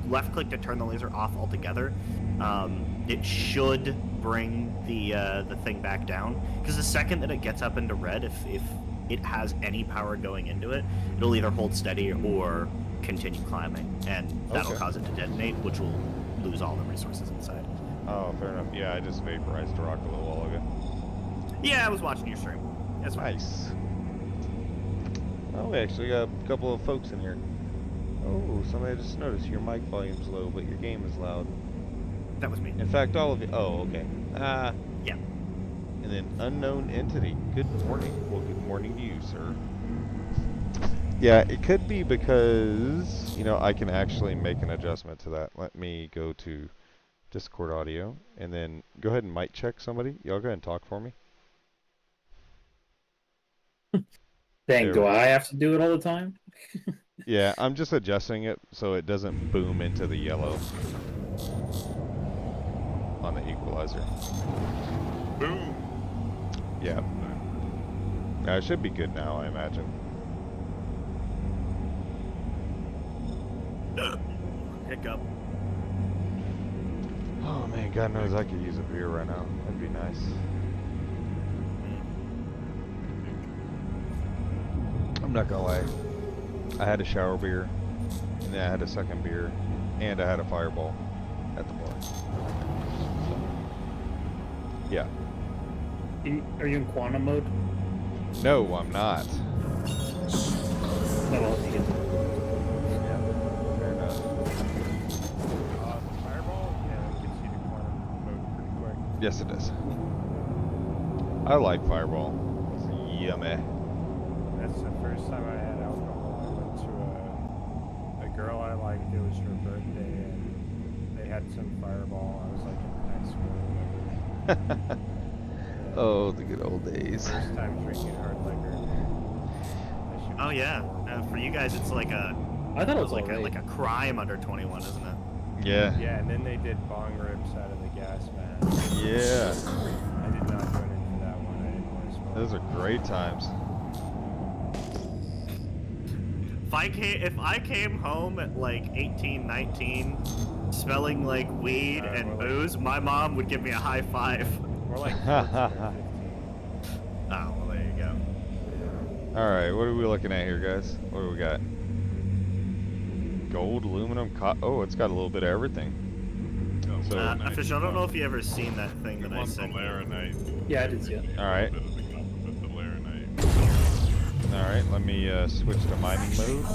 left click to turn the laser off altogether. It should bring the thing back down, because the second that it gets up into red, if it has any power going into it, it'll either hold steady or continue climbing, and that'll Okay. cause it to detonate, which will lose all the resources inside. Oh, fair enough. Yeah, I just vaporized a rock a little while ago. Yeah, I was watching your stream. That's fine. Nice. Oh, we actually got a couple of folks in here. Oh, somebody just noticed your mic volume's low, but your game is loud. That was me. In fact, all of you. Oh, okay. Yeah. And then unknown entity. Good morning. Well, good morning to you, sir. Yeah, it could be because, you know, I can actually make an adjustment to that. Let me go to Discord audio and then go ahead and mic check somebody. Y'all go ahead and talk for me. Dang, There do we go. I have to do it all the time? Yeah, I'm just adjusting it so it doesn't boom into the yellow on the equalizer. Boom! Yeah. It should be good now, I imagine. Hiccup. Oh man, God knows I could use a beer right now. That'd be nice. I'm not gonna lie. I had a shower beer, and then I had a second beer, and I had a fireball at the bar. So, yeah. Are you in quantum mode? No, I'm not. No, well, you can. Fair enough. The fireball? Yeah, it gets you to quantum mode pretty quick. Yes, it is. I like fireball. It's yummy. That's the first time I had alcohol. I went to a girl I liked. It was her birthday, and they had some fireball. I was like in high school or whatever. Oh, the good old days. First time drinking hard liquor. That shit was Oh yeah. horrible. For you guys, it's like a I thought it was like alright. a crime under 21, isn't it? Yeah. Yeah, and then they did bong rips out of the gas mask. Yeah. I did not join in for that one. I didn't want to smoke. Those are great times. If I came home at like 18, 19, smelling like weed and more like- booze, my mom would give me a high five. More like 14 or 15. Oh, well, there you go. All right, what are we looking at here, guys? What do we got? Gold, aluminum, oh, it's got a little bit of everything. So, Official, I don't know if you ever seen that thing that I want the sent you. laranite. Yeah, I did see it. all right, Bit of the compliment, the laranite. all right. Let me switch to mining mode.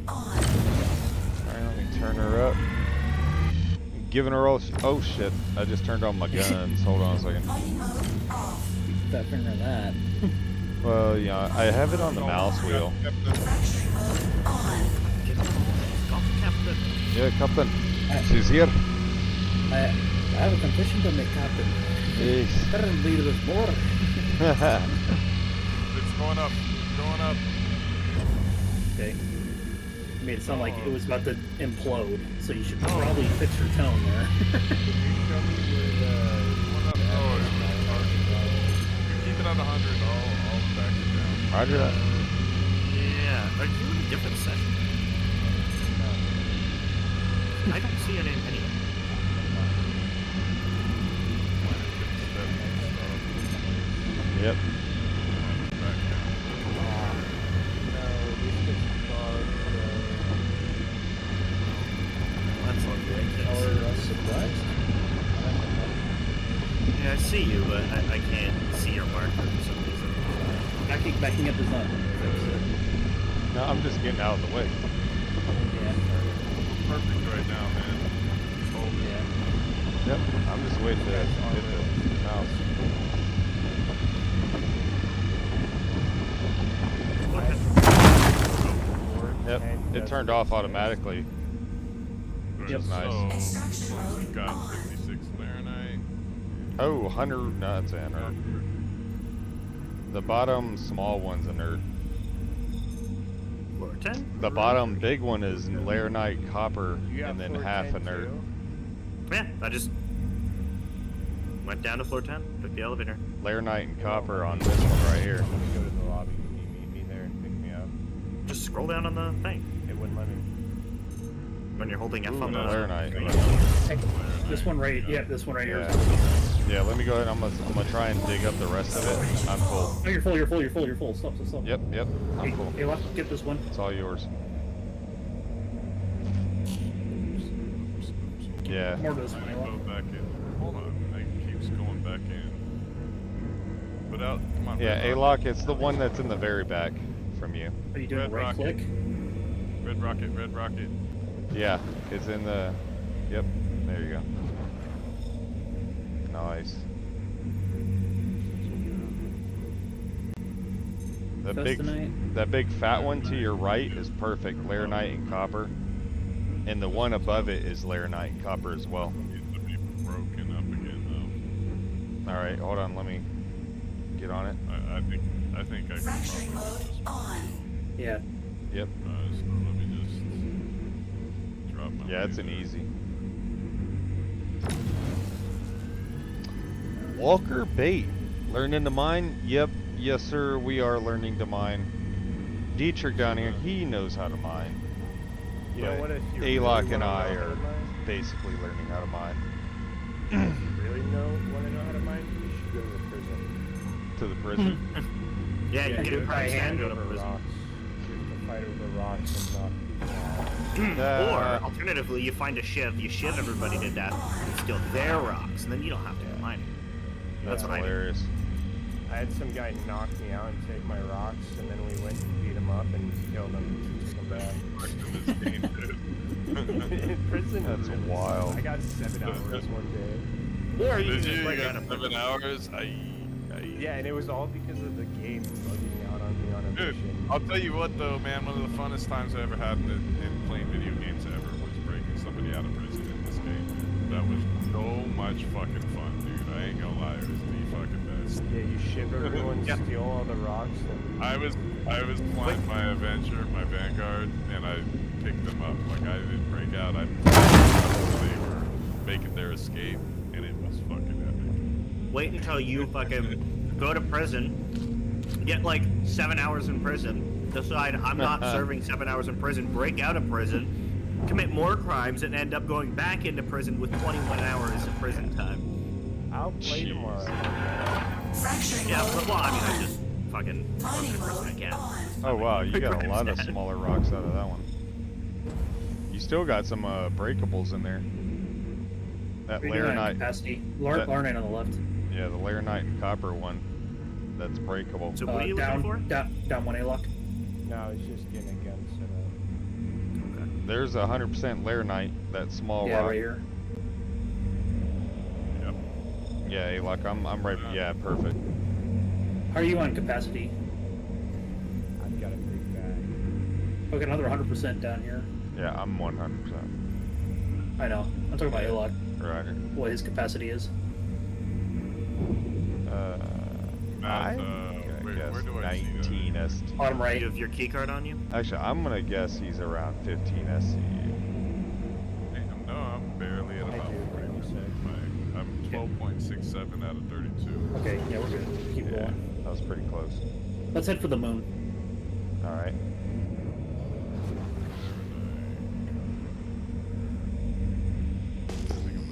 All right, let me turn her up. Giving her all. Oh shit! I just turned on my guns. Hold on a second. That finger on that. Well, yeah, I have it on the mouse wheel. Captain. Yeah, Captain. She's here. I have a confession to make, Captain. Yes. Apparently there was more. It's going up. Going up. Okay. Made it sound like it was about to implode, so you should probably fix your tone there. Can you show me where Going up. Oh, keep it at 100. I'll back it down. Roger that. Yeah. Are you in a different session? I don't see it in any. Yep. Back down. no, this gets bugged. That's okay. Or surprised? Yeah, I see you, but I can't see your marker for some reason. Backing up is not. No, I'm just getting out of the way. Yeah. Perfect right now, man. Just hold it. Yeah. Yep. I'm just waiting to hit the mouse. Yep. It turned off automatically. Which Yep. is nice. So, we've got 56 laranite. Oh, 100. No, that's an inert. The bottom small one's inert. Floor 10? The bottom big one is laranite, copper, You got and then floor half 10 inert. too? Yeah, I just went down to floor 10, took the elevator. Laranite and copper on this one right here. Let me go to the lobby. Can you meet me there and pick me up? Just scroll down on the thing It wouldn't let me. when you're holding F Ooh, on the laranite. Hey, this one right. Yeah, this one right here. Yeah. Yeah, let me go ahead. I'm gonna try and dig up the rest of it. I'm full. Oh, you're full. You're full. You're full. You're full. Stop. Stop. Stop. Yep, yep. I'm Hey, full. hey, left. Get this one. It's all yours. Yeah. More of this one. Go Ayla. back in. Hold on. It keeps going back in. Put out. Come on. Yeah, Red A-Lock, it's the one that's in the very back from you. Are you doing Red right rocket. click? Red rocket. Red rocket. Yeah, it's in the... Yep, there you go. Nice. Festinite? That big fat one to your right is perfect, laranite and copper. And the one above it is laranite and copper as well. Needs to be broken up again, though. Alright, hold on, let me get on it. I think I can probably just Yeah. Yep. so let me just drop my Yeah, it's an laser. easy. Walker Bait. Learning to mine? Yep. Yes, sir. We are learning to mine. Dietrich down here, he knows how to mine. You know But what? If you A-Lock really and wanna I know how are to mine, basically learning how to mine. if you really want to know how to mine, you should go to the prison. To the prison. Yeah, you do get it it by by hand, hand go to over prison. rocks. You have to fight over rocks and knock people out. Or alternatively, you find a shiv, you shiv everybody to death, and steal their rocks, and then you don't have to go mining. That's what I do. hilarious. I had some guy knock me out and take my rocks, and then we went and beat him up and killed him and took him back. In prison, That's wild. I got 7 hours one day. Or you Did can you just break get out of 7 hours? Yeah, and it was all because of the game bugging out on me on a Dude, mission. I'll tell you what though, man, one of the funnest times I ever had in playing video games ever was breaking somebody out of prison in this game. That was so much fucking fun, dude. I ain't gonna lie, it was the fucking best. Yeah, you shiv everyone, Yeah. steal all the rocks, and I was playing my adventure, my Vanguard, and I picked them up. Like I didn't break out. They were making their escape, and it was fucking epic. Wait until you fucking go to prison, get like 7 hours in prison, decide I'm not serving 7 hours in prison, break out of prison, commit more crimes, and end up going back into prison with 21 hours of prison time. I'll play Jeez. tomorrow. Fracturing Yeah, mode well, I mean, I on. just fucking Mining prison mode again. on. Oh wow, you got a Crime's lot of dead. smaller rocks out of that one. You still got some breakables in there. That Laranite, capacity. that- Laranite on the left. yeah, the Laranite and copper one. That's breakable. So what are you down, looking for? Down 1 A-lock. No, I was just getting a gun set up. There's 100% Laranite, that small Yeah, rock. right here. Yep. Yeah, A-Lock, I'm right. Yeah, perfect. How are you on capacity? I've got a big bag. We got another 100% down here. Yeah, I'm 100%. I know. I'm talking about A-lock. Right. What his capacity is. Matt, I where guess do I see that? 19 ST. Bottom Do right. you have your key card on you? Actually, I'm gonna guess he's around 15 SCU. No, I'm barely at I about do, 40%. I'm 12.67 out of 32. Okay, yeah, we're good. Keep Yeah, going. that was pretty close. Let's head for the moon. All right.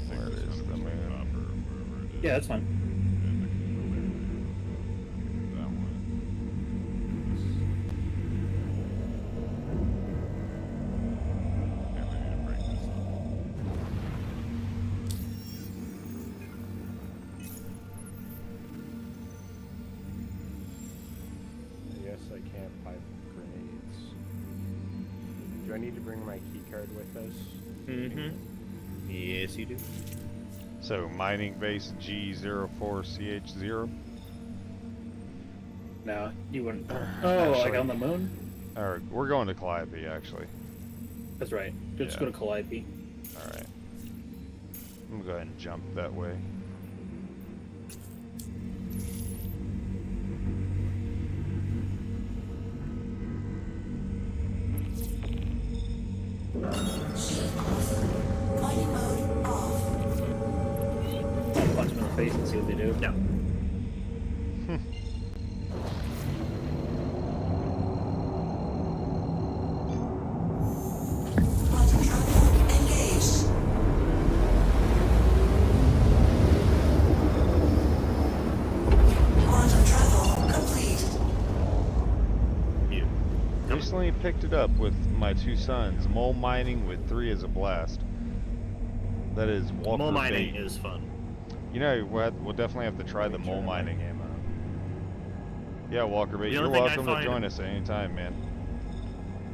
Where is the moon? Yeah, that's fine. That one. And I need to break this up. I guess I can't pipe grenades. Do I need to bring my key card with us? Mm-hmm. Yes, you do. So mining base G04CH0. No, you wouldn't. Oh, like Actually- on the moon? Or we're going to Calliope actually. That's right. Just Yeah. go to Calliope. All right. I'm gonna go ahead and jump that way. Mining mode off. I'll punch them in the face and see what they do. Yeah. Quantum travel engaged. Quantum travel complete. You. Recently picked it up with my two sons. Mole mining with 3 is a blast. That is Walker Mole mining bait. is fun. You know, we'll definitely have to try the mole mining. Yeah, Walker bait. The You're only thing I welcome to find- join us anytime, man.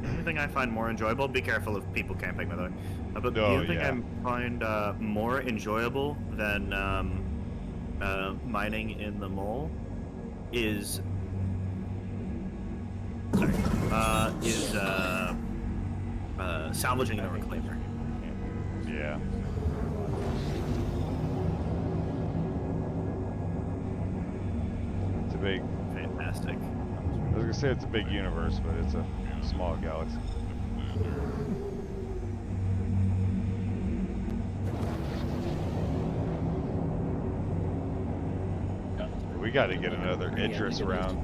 The only thing I find more enjoyable, be careful of people camping by the way, but the Oh, only thing yeah. I find more enjoyable than mining in the mole is salvaging the reclaimer. Yeah. It's a big. Fantastic. I was gonna say it's a big universe, but it's a small galaxy. We got to get another Idris round.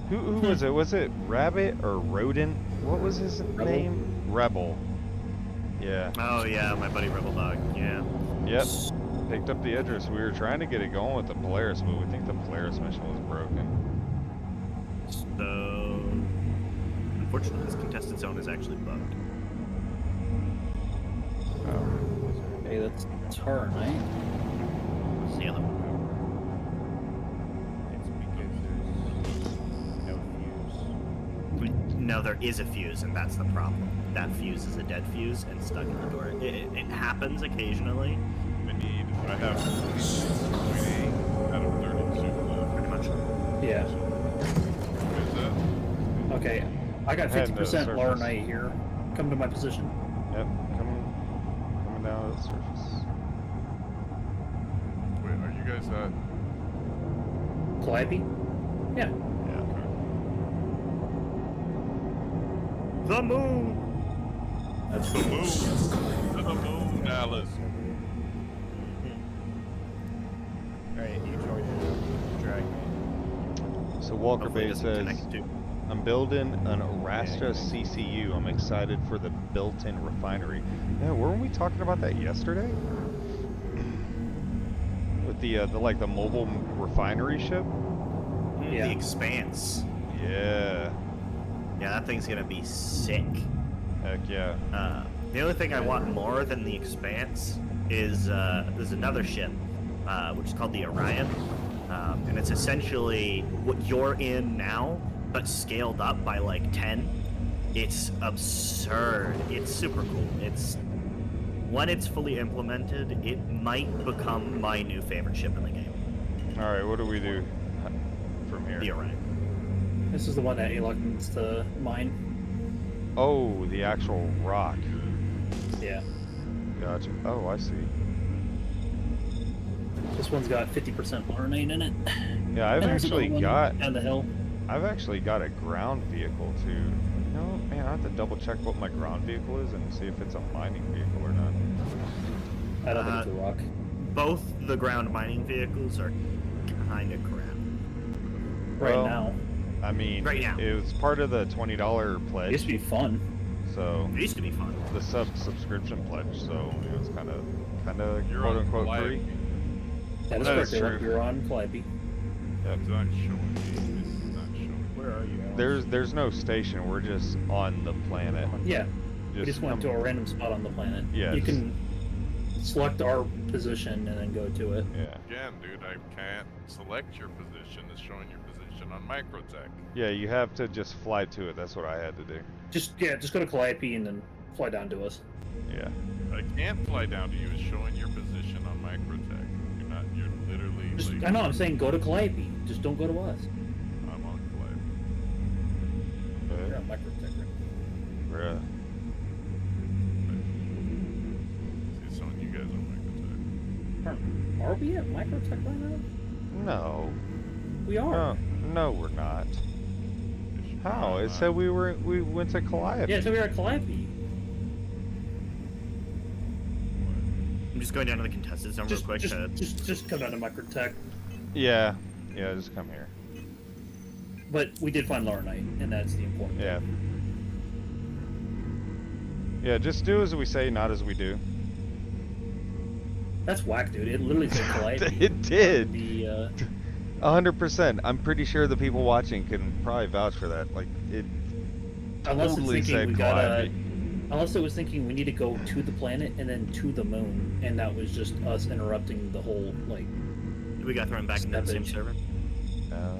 Who was it? Was it Rabbit or Rodent? What was his name? Rebel. Yeah. Oh yeah, my buddy Rebel Dog. Yeah. Yep. Picked up the Idris. We were trying to get it going with the Polaris, but we think the Polaris mission was broken. So Unfortunately, this contested zone is actually bugged. Hey, that's her, right? It's the other one. It's because there's no fuse. No, there is a fuse, and that's the problem. That fuse is a dead fuse and stuck in the door. It happens occasionally. I have 28 out of 32 left. Pretty much. Yeah. What is that? Okay, I got Head to 50% surface. Laranite here. Come to my position. Yep, coming down to the surface. Wait, are you guys at? Calliope? Yeah. Yeah. The moon! That's The moon! To the moon, Alice! Alright, you joined Dragon. So Walker Hopefully it Bay doesn't says, connect to- I'm building an Arasta CCU. I'm excited for the built-in refinery. Yeah, weren't we talking about that yesterday? With the like the mobile refinery ship? Yeah. The Expanse. Yeah. Yeah, that thing's gonna be sick. Heck yeah. The only thing I want more than the Expanse is there's another ship, which is called the Orion, and it's essentially what you're in now, but scaled up by like 10. It's absurd. It's super cool. It's when it's fully implemented, it might become my new favorite ship in the game. All right, what do we do from here? The Orion. This is the one that Alok needs to mine. Oh, the actual rock. Yeah. Gotcha. Oh, I see. This one's got 50% Laranite in it. Yeah, I've And there's actually another one got down the hill. I've actually got a ground vehicle too. You know, man, I have to double check what my ground vehicle is and see if it's a mining vehicle or not. I don't think it's a rock. Both the ground mining vehicles are kind of crap. Right Well, now. I mean, Right now. it was part of the $20 It pledge, used to be fun. so It used to be fun. the subscription pledge. So it was kind of You're quote on unquote Calliope. free. That is That correct. is true. You're on Calliope. It's not showing me. It's not showing me. Where are you, Alex? There's no station. We're just on the planet. Yeah. We just went come- to a random spot on the planet. Yeah, You just- can select our position and then go to it. Yeah. Again, dude, I can't select your position. It's showing your position on Microtech. Yeah, you have to just fly to it. That's what I had to do. Just go to Calliope and then fly down to us. Yeah. I can't fly down to you. It's showing your position on Microtech. You're literally. Just, like, I know. I'm saying go to Calliope. Just don't go to us. I'm on Calliope. You're on Microtech. Right? Bruh. See, it's showing you guys on Are we at Microtech right now? No. We are. No, we're not. Microtech. How? It said we went to Calliope. Yeah, so we were at Calliope. I'm just going down to the contested zone real Just, quick. just come down to Microtech. Yeah. Yeah, just come here. But we did find Laranite, and that's the important thing. Yeah. Yeah, just do as we say, not as we do. That's whack, dude. It literally said Calliope. It did. The 100%. I'm pretty sure the people watching can probably vouch for that. Like, it unless totally it's said thinking we gotta, Calliope. unless it was thinking we need to go to the planet and then to the moon, and that was just us interrupting the whole like. we got thrown back into the same Steppage. server.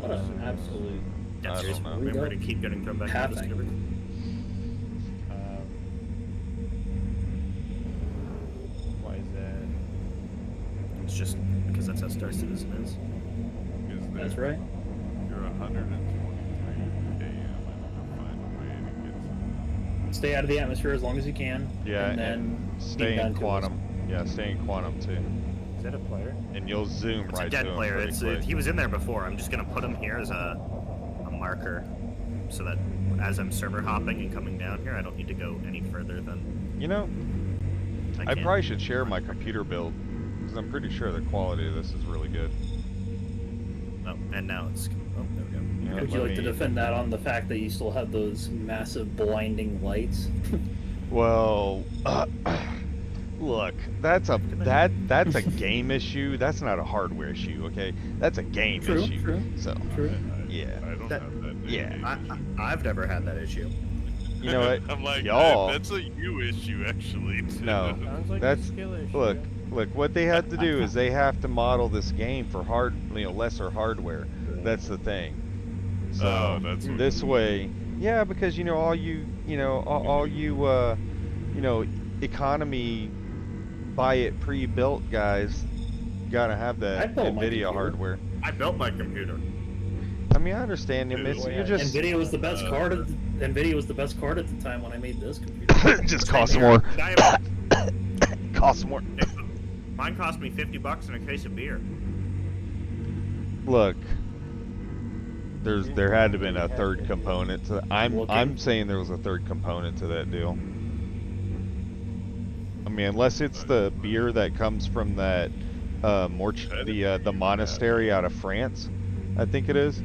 What an absolute. That's I serious. don't know. Remember to keep getting thrown back into the Happening. server. Why is that? It's just because that's how Star Citizen is. That's right. You're 123 km. I'm gonna find a way to get to. Stay out of the atmosphere as long as you can. Yeah, and then stay beam down in to us. quantum. Yeah, stay in quantum too. Is that a player? And you'll zoom It's right a dead to him player. pretty It's quick. he was in there before. I'm just gonna put him here as a marker, so that as I'm server hopping and coming down here, I don't need to go any further than You know, I can. probably should share my computer build, because I'm pretty sure the quality of this is really good. Oh, and now it's. Oh, there we go. Yeah, Would you let like to me- defend that on the fact that you still have those massive blinding lights? Well, look, that's a game issue. That's not a hardware issue, okay? That's a game True, issue. true. So, True. yeah. I don't That- have that. yeah. I've never had that issue. You know what? I'm like, Y'all. that's a you issue, actually. Too. No. Sounds like That's- a skill issue. Look, what they have to do is they have to model this game for lesser hardware. That's the thing. So Oh, that's what this way, yeah, because all you economy buy it pre-built guys gotta have I that built my NVIDIA computer. hardware. I built my computer. I mean, I understand. Dude, You're just Nvidia was the best card. Nvidia was the best card at the time when I made this computer. just costs more. Diamond. Costs more. Mine cost me $50 in a case of beer. Look, there had to have been a third component to that. I'm saying there was a third component to that deal. I mean, unless it's the beer that comes from that the monastery out of France, I think it is.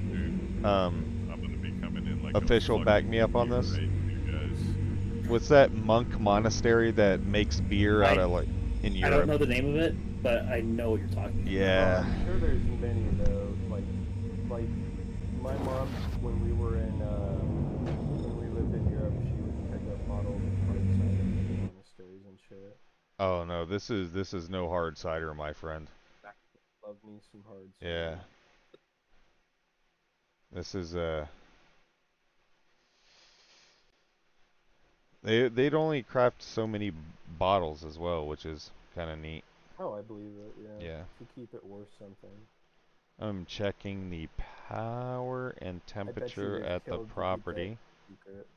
I'm gonna be coming in like Official, back me up on this. Right, you guys. What's that monk monastery that makes beer out of in I don't Europe? know the name of it, but I know what you're talking about. Yeah. I'm sure there's many though. Like my mom, when we were in when we lived in Europe, she would pick up bottles of hard cider from monasteries and shit. Oh no, this is no hard cider, my friend. Love me some hard cider. Yeah. This is they'd only craft so many bottles as well, which is kind of neat. Oh, I believe it. Yeah. Yeah. To keep it worth something. I'm checking the power and temperature get at the killed to keep that property. secret.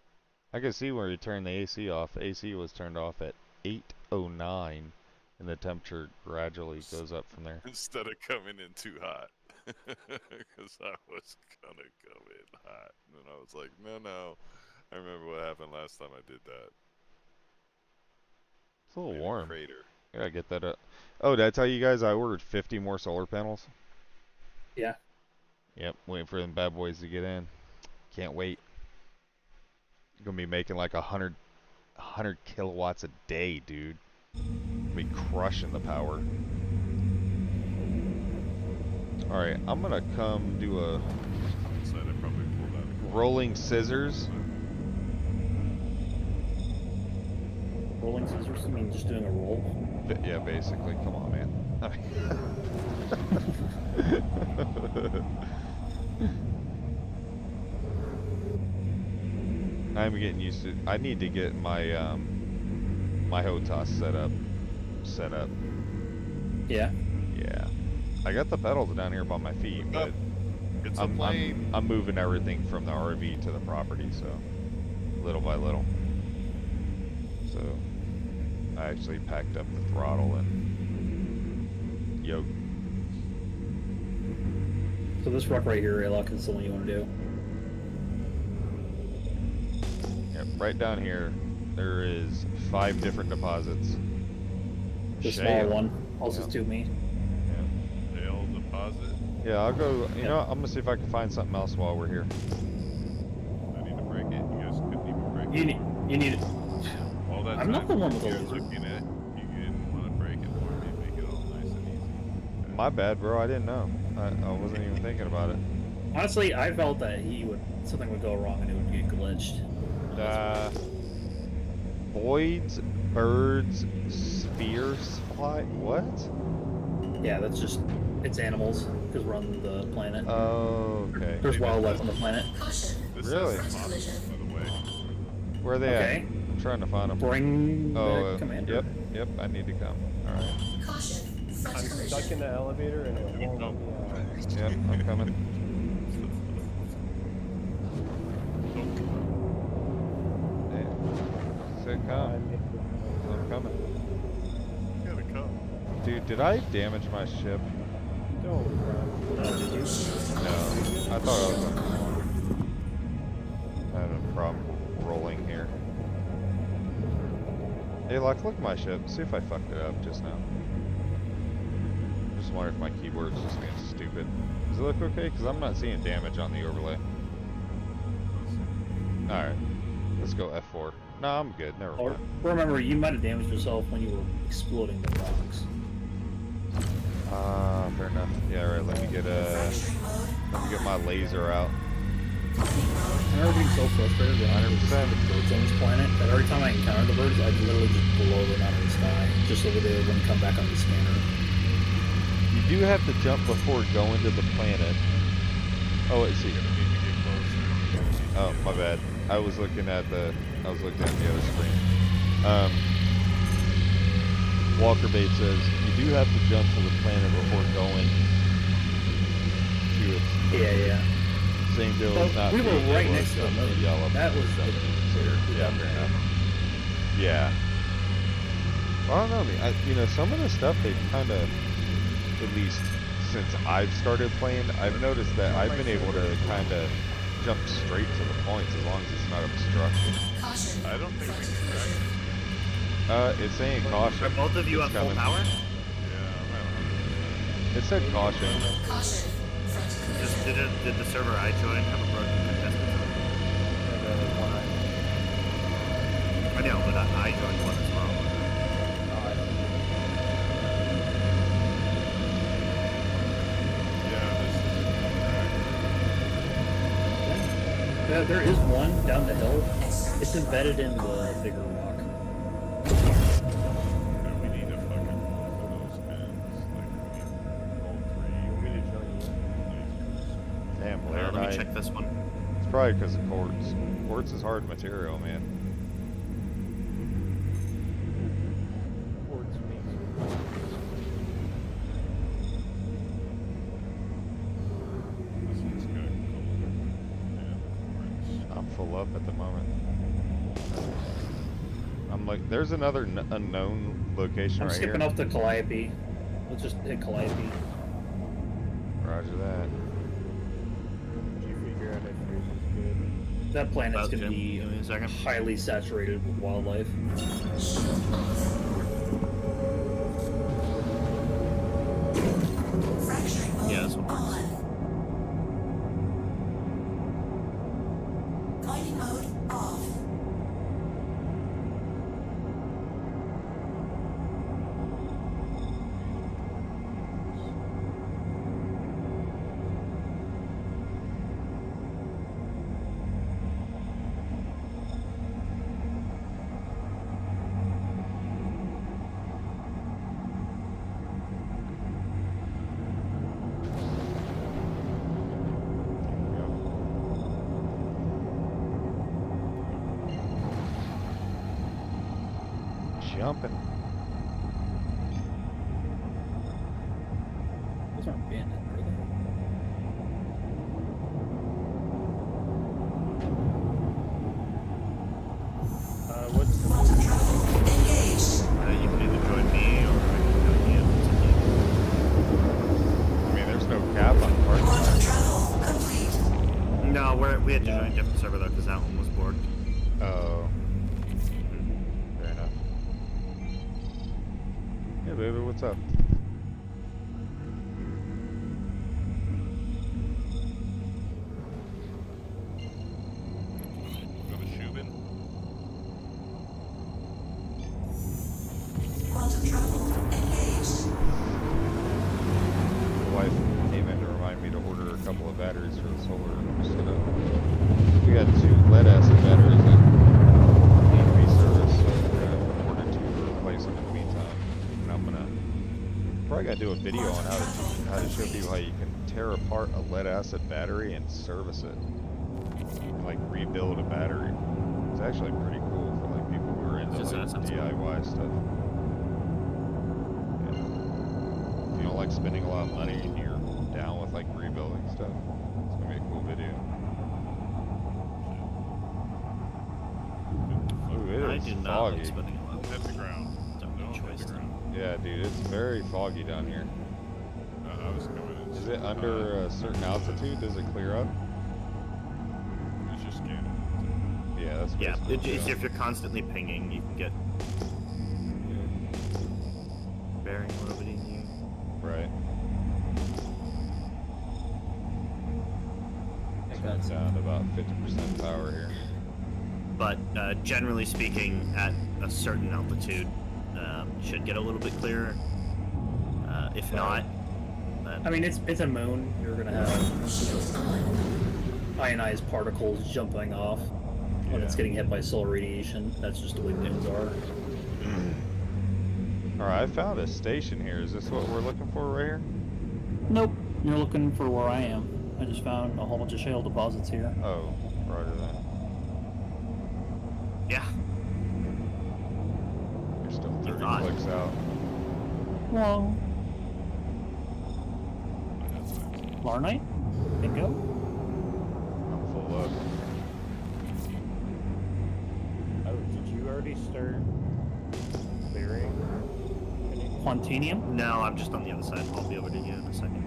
I can see where you turn the AC off. AC was turned off at 8:09, and the temperature gradually goes up from there. Instead of coming in too hot. Because I was gonna come in hot. And I was like, no. I remember what happened last time I did that. It's a little Made a warm. crater. I gotta get that up. Oh, did I tell you guys I ordered 50 more solar panels? Yeah. Yep, waiting for them bad boys to get in. Can't wait. Gonna be making like 100 kilowatts a day, dude. Gonna be crushing the power. Alright, I'm gonna come do a Inside, I probably pulled out a rolling scissors. Rolling scissors? You mean just doing a roll? Yeah, basically. Come on, man. I'm getting used to. I need to get my my HOTAS set up. Yeah. Yeah. I got the pedals down here by my feet, but It's a plane. I'm moving everything from the RV to the property, so little by little. So I actually packed up the throttle and yoke. So this rock right here, Alok, is the one you want to do. Yep, right down here, there is 5 different deposits. The Shale. small one. Also Yep. to me. Shale deposit. Yeah, I'll go. You know, I'm gonna see if I can find something else while we're here. I need to break it. You guys couldn't even break You it. need it. All that I'm time not the one with you the guys laser. looking at, you didn't want to break it for me, make it all nice and easy. My bad, bro. I didn't know. I wasn't even thinking about it. Honestly, I felt that something would go wrong and it would get glitched. Voids, birds, spheres fly. What? Yeah, that's just it's animals because we're on the planet. Oh, okay. There's wildlife on the planet. This Really? is impossible, by the way. Where are they Okay. at? I'm trying to find them. Bring Oh, the commander. Yep. I need to come. All right. I'm stuck in the elevator and it won't let me out. Yep, I'm coming. Yeah. Say come. I'm coming. You gotta come. Dude, did I damage my ship? Don't run. Did you? No. I thought I was having a problem rolling here. Hey, look at my ship. See if I fucked it up just now. Just wonder if my keyboard's just being stupid. Does it look okay? Because I'm not seeing damage on the overlay. Alright. Let's go F4. No, I'm good. Never Or mind. remember, you might have damaged yourself when you were exploding the rocks. Fair enough. Yeah, alright, let me get my laser out. I remember being so frustrated when I was 100%. the birds on this planet that every time I encountered the birds, I'd literally just blow them out of the sky, just so that they wouldn't come back on the scanner. You do have to jump before going to the planet. Oh, wait, see. You're gonna need to get closer. Oh, my bad. I was looking at the other screen. Walker Bait says you do have to jump to the planet before going to it. Yeah. Same deal Well, as not we were being right able to next to the jump moon. yellow. That was the Yeah, fair enough. Yeah. Well, I don't know. Some of the stuff they've kind of, at least since I've started playing, I've noticed that I've been able to kind of jump straight to the points as long as it's not obstructed. Caution. I don't think we can track it. It's saying caution. Are both of you It's at full coming. power? Yeah, I don't know. It said caution. Caution. Front. Did the server I joined have a broken contestant? I know, but I joined one as well. Yeah, this is track. There is one down the hill. It's embedded in the bigger rock. Yeah, we need a fucking one of those ends. Like, we need all three. You want me to show you? Damn, Blair Let me Knight. check this one. It's probably because of quartz. Quartz is hard material, man. Quartz makes This one's got gold and quartz. I'm full up at the moment. I'm like, there's another unknown location I'm right skipping here. off the Calliope. Let's just hit Calliope. Roger that. Did you figure out if yours is good? That planet's About gonna Jim. be Give me a second. highly saturated with wildlife. Fracturing mode Yeah, this one works. on. Mining mode off. Jumping. Those aren't banded, are they? What's the Quantum travel engaged. You can either join me or I can join you. I mean, there's no cap on parking. Quantum travel complete. No, we had to join a different server though because that one was bored. Oh. Fair enough. Hey, baby, what's up? Go to Shubin. Quantum travel engaged. The wife came in to remind me to order a couple of batteries for the solar. I'm just gonna. We got 2 lead acid batteries that need to be serviced, so we're gonna order 2 to replace them in the meantime. And I'm gonna probably gotta do a video on how to show people how you can tear apart a lead acid battery and service it, and, like rebuild a battery. It's actually pretty cool for like people who are into Just like sounds cool. DIY stuff. Yeah. If you don't like spending a lot of money and you're down with like rebuilding stuff, it's gonna be a cool video. Ooh, it I is do not foggy. like spending a lot Hit the ground. Don't No, make hit choice the then. ground. Yeah, dude, it's very foggy down here. I was coming in. Is it under a certain altitude? Does it clear up? It's just scanning. Yeah, that's Yeah, basically if you're constantly pinging, you can get bearing orbiting you. right. I got It's down to about 50% power here. But generally speaking, at a certain altitude, should get a little bit clearer. If not, then I mean, it's a moon. You're gonna have. Shields on. ionized particles jumping off when it's getting hit by solar radiation. That's just the way dunes are. Alright, I found a station here. Is this what we're looking for right here? Nope, you're looking for where I am. I just found a whole bunch of shale deposits here. Oh, roger that. Yeah. You're still 30 thought. clicks out. Well, That's nice. Larnite? Bingo? I'm full up. Oh, did you already start clearing? Quantanium? No, I'm just on the other side. I'll be over to you in a second.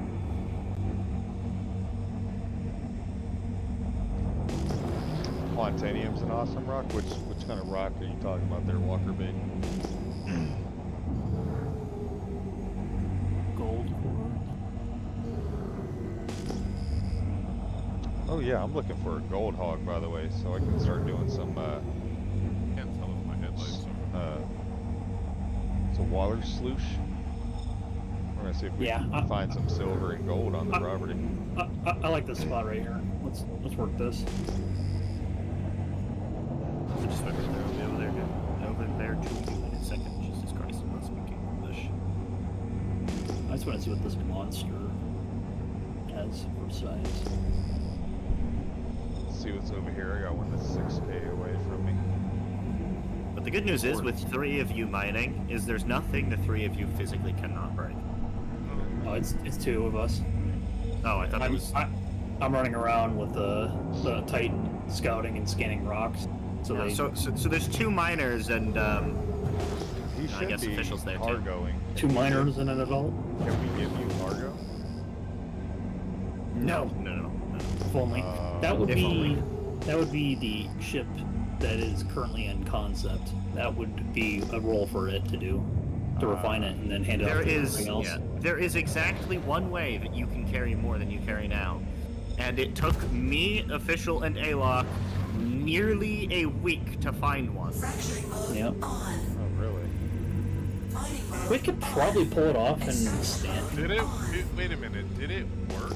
Quantanium's an awesome rock. Which kind of rock are you talking about there, Walker Bait? Gold core. Oh yeah, I'm looking for a gold hog, by the way, so I can start doing some Can't tell if my headlights are. it's a water sloosh. We're gonna see if we Yeah, can find some silver and gold on the property. I like this spot right here. Let's work this. I just went right there. I'll be over there. Over there to you in a second. Jesus Christ, I'm not speaking English. I just want to see what this monster has for size. Let's see what's over here. I got one that's 6K away from me. But the good news is, with 3 of you mining, is there's nothing the 3 of you physically cannot break. Oh, it's 2 of us. Oh, I thought it was. I'm running around with the Titan scouting and scanning rocks. So Yeah, they so there's 2 miners and He I should guess be officials there, too. cargoing. 2 miners and an adult. Can we give you cargo? No, no. if only. That would If be only. that would be the ship that is currently in concept. That would be a role for it to do, to refine it and then hand it off There to is everything else. there is exactly one way that you can carry more than you carry now, and it took me, official, and Alok nearly a week to find one. Fracturing mode Yep. on. Oh, really? Mining mode. We could probably pull it off and stand. Did it? Wait a minute. Did it work?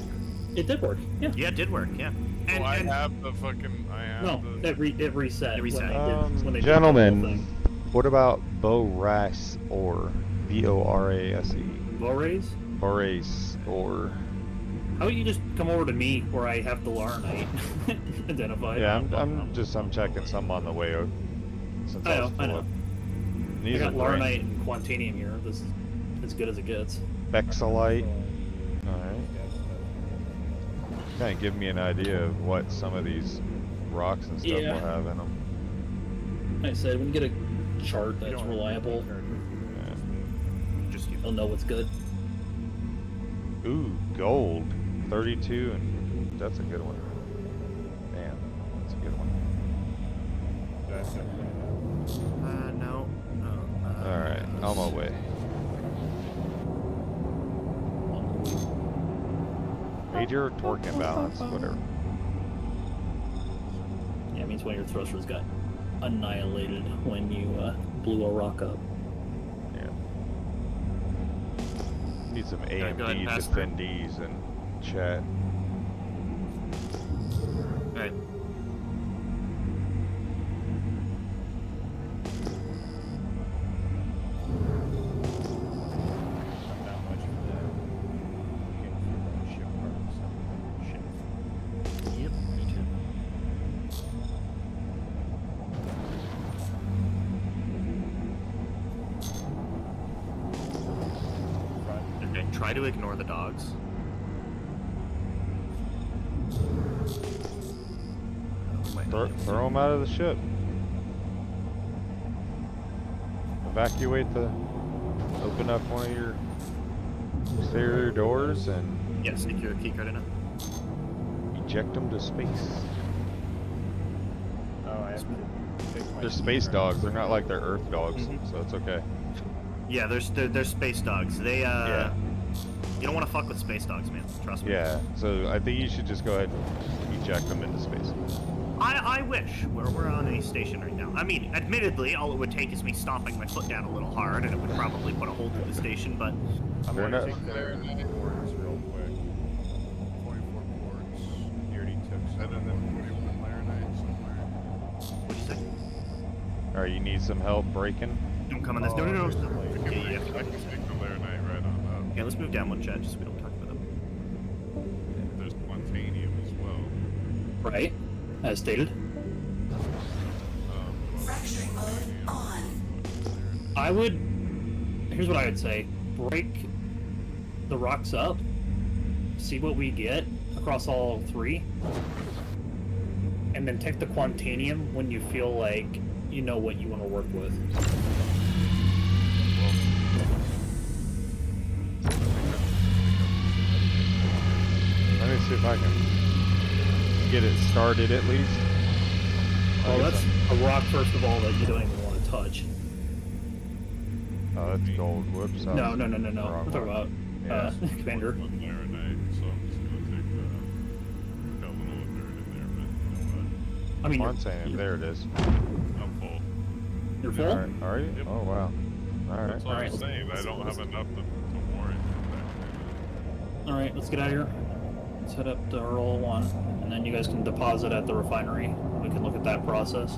It did work. Yeah. Yeah, it did work. Yeah. And, I and have the fucking. I have No, the. it reset. It reset. When they did the whole Gentlemen, thing. what about Borace or Vorase? Borays? Borace or How about you just come over to me where I have the Larnite identified? yeah, I'm checking some on the way out. Since I was know. full up. I These got are great. Larnite and Quantanium here. This is as good as it gets. Bexalite. Alright. Kind of give me an idea of what some of these rocks and stuff Yeah. will have in them. Like I said, when you get a chart that's reliable, just you. you'll know what's good. Ooh, gold. 32, and that's a good one. Damn, that's a good one. No. Alright, on my way. Major torque imbalance, whatever. Yeah, it means one of your thrusters got annihilated when you blew a rock up. Yeah. Need some Go ahead and AMDs, pass through. defendees, and chat. Alright. Not much for that. Looking for the ship parts on the ship. Yep, me too. Okay, try to ignore the dogs. Throw them out of the ship. Evacuate the. Open up one of your exterior doors and Yeah, secure key card enough. eject them to space. Oh, I have to fix my They're space keycard. dogs. They're not like they're Earth dogs, Mhm. so it's okay. Yeah, they're space dogs. They Yeah. You don't want to fuck with space dogs, man. Trust me. Yeah. So I think you should just go ahead and eject them into space. I wish we're on a station right now. I mean, admittedly, all it would take is me stomping my foot down a little hard, and it would probably put a hole through the station. But I'm Fair going to enough. take the cords real quick. 44 cords. You already took said in the 41 layer night somewhere. What'd you say? Alright, you need some help breaking? Don't come on this. No, no, no. I can Yeah, I can take the layer night right on Okay, let's move down one chat just so we don't talk about them. up. There's Quantanium as well. Right, as stated. Fracturing mode on. I would. Here's what I would say: break the rocks up, see what we get across all three, and then take the Quantanium when you feel like you know what you want to work with. Let me see if I can get it started at least. Oh, I guess that's a rock, first of all, that you don't even want to touch. Oh, that's gold. Whoops. No. Wrong We're talking about Yeah. Commander. One layer night, so I'm just gonna take the little nerd in there, but you know what? I mean, I'm saying, there it is. I'm full. you're full. Alright, are you? Yep. Oh, wow. Alright. That's what Alright, I'm saying. I don't have enough to warrant that. All right, let's get out of here. Let's head up to Earl 1, and then you guys can deposit at the refinery. We can look at that process.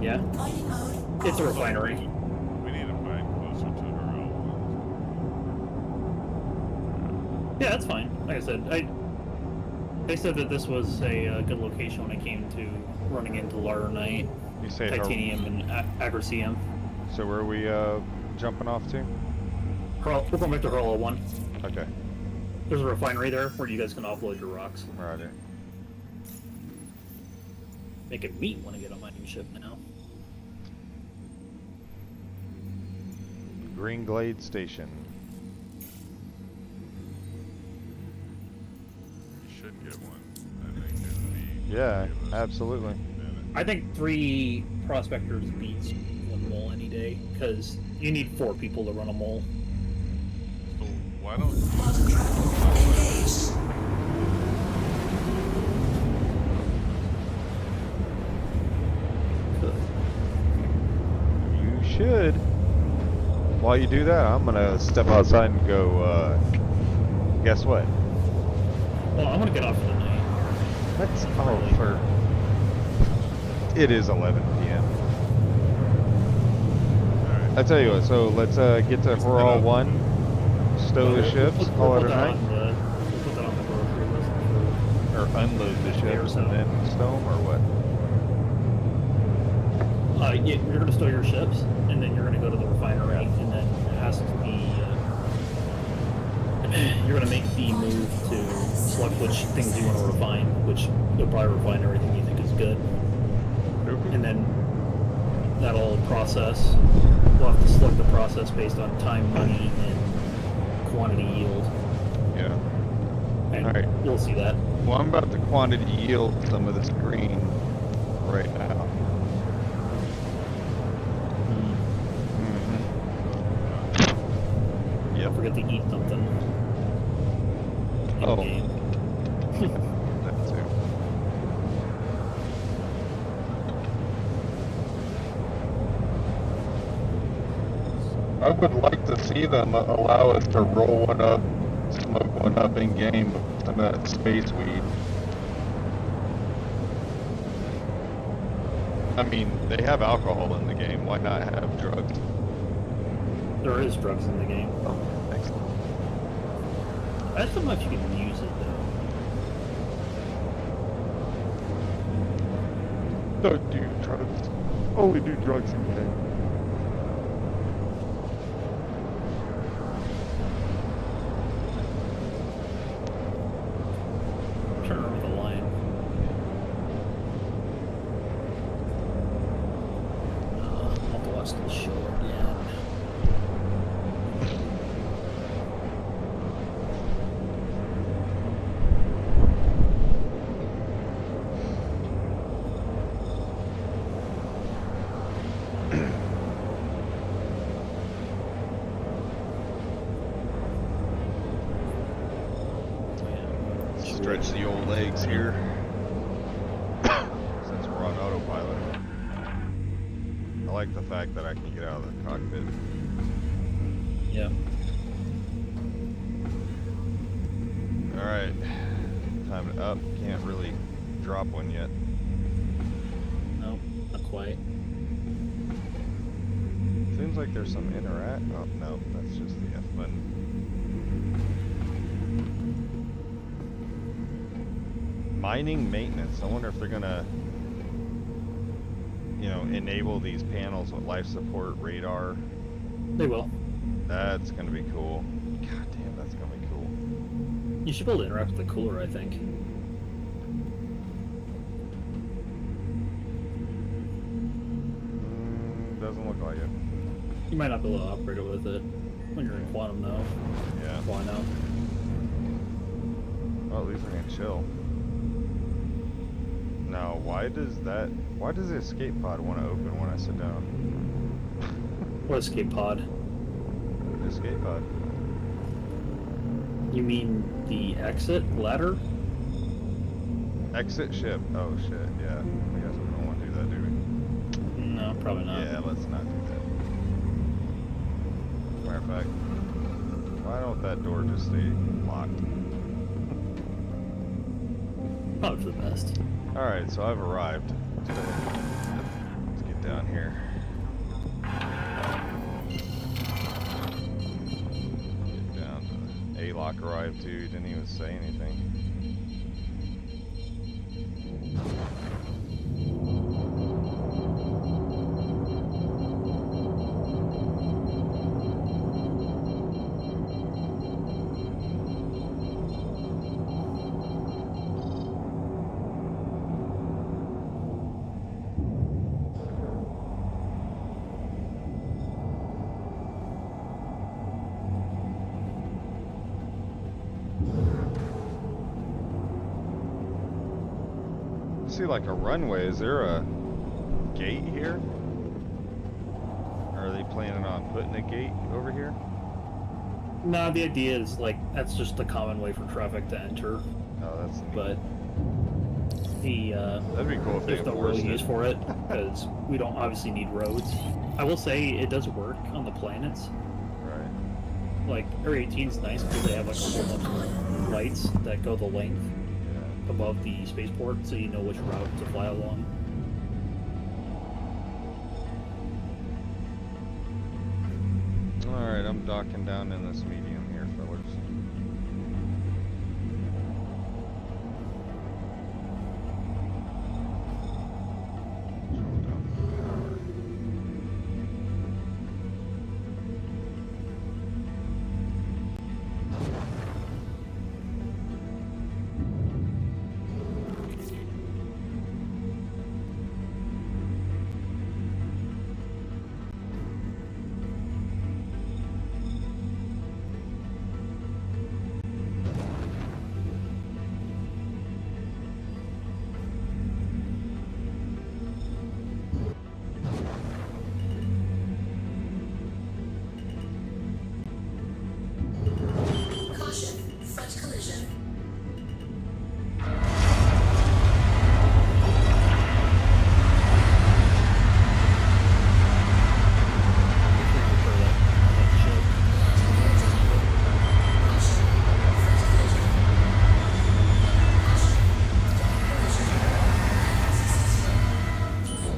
Yeah, Mining mode. it's a refinery. We need to mine closer to her own. Yeah, that's fine. Like I said, they said that this was a good location when it came to running into Laranite, You say Titanium, and Agricium. So where are we jumping off to? We're going back to Hurl 1. Okay. There's a refinery there where you guys can offload your rocks. Roger. Making me want to get on my new ship now. Green Glade Station. You should get one. I think it'd be. Yeah, ridiculous. absolutely. I think 3 prospectors beats 1 mole any day, because you need 4 people to run a mole. So why don't you? Quantum travel engaged. You should. While you do that, I'm gonna step outside and go, guess what? Well, I'm gonna get off for the night. That's for. It is 11 p.m. Alright. I tell you what, so let's get to Horal 1, stow the ships, call it a night, We'll put that on the grocery list or unload the ships and then stow them, or what? yeah, you're gonna stow your ships, and then you're gonna go to the refinery, and then it has to be. You're gonna make the move to select which things you want to refine, which you'll probably refine everything you think is good, and then that'll process. We'll have to select the process based on time, money, and quantity yield. Yeah. And Alright. we'll see that. Well, I'm about to quantity yield some of this green right now. Mm-hmm. Don't forget to eat something. Oh. In-game. That too. I would like to see them allow us to roll one up, smoke one up in game with some of that space weed. I mean, they have alcohol in the game. Why not have drugs? There is drugs in the game. Oh, excellent. I don't know if you can use it though. Don't do drugs. Only do drugs in game. I'm trying to remember the line. I'll have to watch the show again. Stretch the old legs here. Since we're on autopilot. I like the fact that I can get out of the cockpit. Yeah. Alright. Time to up. Can't really drop one yet. Nope, not quite. Seems like there's some interact. Oh, no, that's just the F button. Mining maintenance. I wonder if they're gonna, you know, enable these panels with life support radar. They will. That's gonna be cool. God damn, that's gonna be cool. You should be able to interact with the cooler, I think. Doesn't look like it. You might not be able to operate it with it when you're in quantum, though. Yeah. Quantum. Well, at least I can chill. Now, why does the escape pod want to open when I sit down? What escape pod? The escape pod. You mean the exit ladder? Exit ship. Oh shit, yeah. I guess we don't want to do that, do we? No, probably not. Yeah, let's not do that. Matter of fact, why don't that door just stay locked? Probably for the best. Alright, so I've arrived. Let's get down here. Get down to A-Lock arrived too, didn't even say anything. See like a runway. Is there a gate here? Or are they planning on putting a gate over here? No, the idea is like that's just a common way for traffic to enter, Oh, that's neat. but the That'd be cool if they there's no real enforced use it. for it because we don't obviously need roads. I will say it does work on the planets. Right. Like Area 18 is nice because they have like a whole bunch of lights that go the length Yeah. above the spaceport, so you know which route to fly along. Alright, I'm docking down in this medium here, fellas. Jump down the power. Caution, front collision.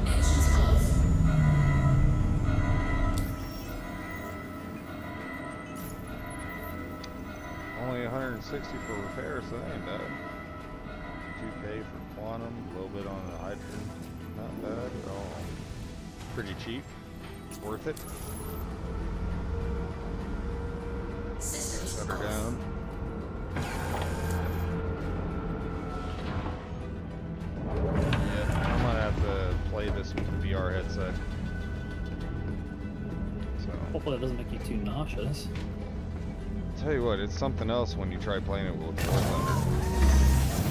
Engines off. Only 160 for repairs, so that ain't bad. 2K for quantum, a little bit on the hydrogen. Not bad at all. Pretty cheap. Worth it. Systems Shut her off. down. Yeah, I'm gonna have to play this with the VR headset. So, Hopefully that doesn't make you too nauseous. tell you what, it's something else when you try playing it with War Thunder.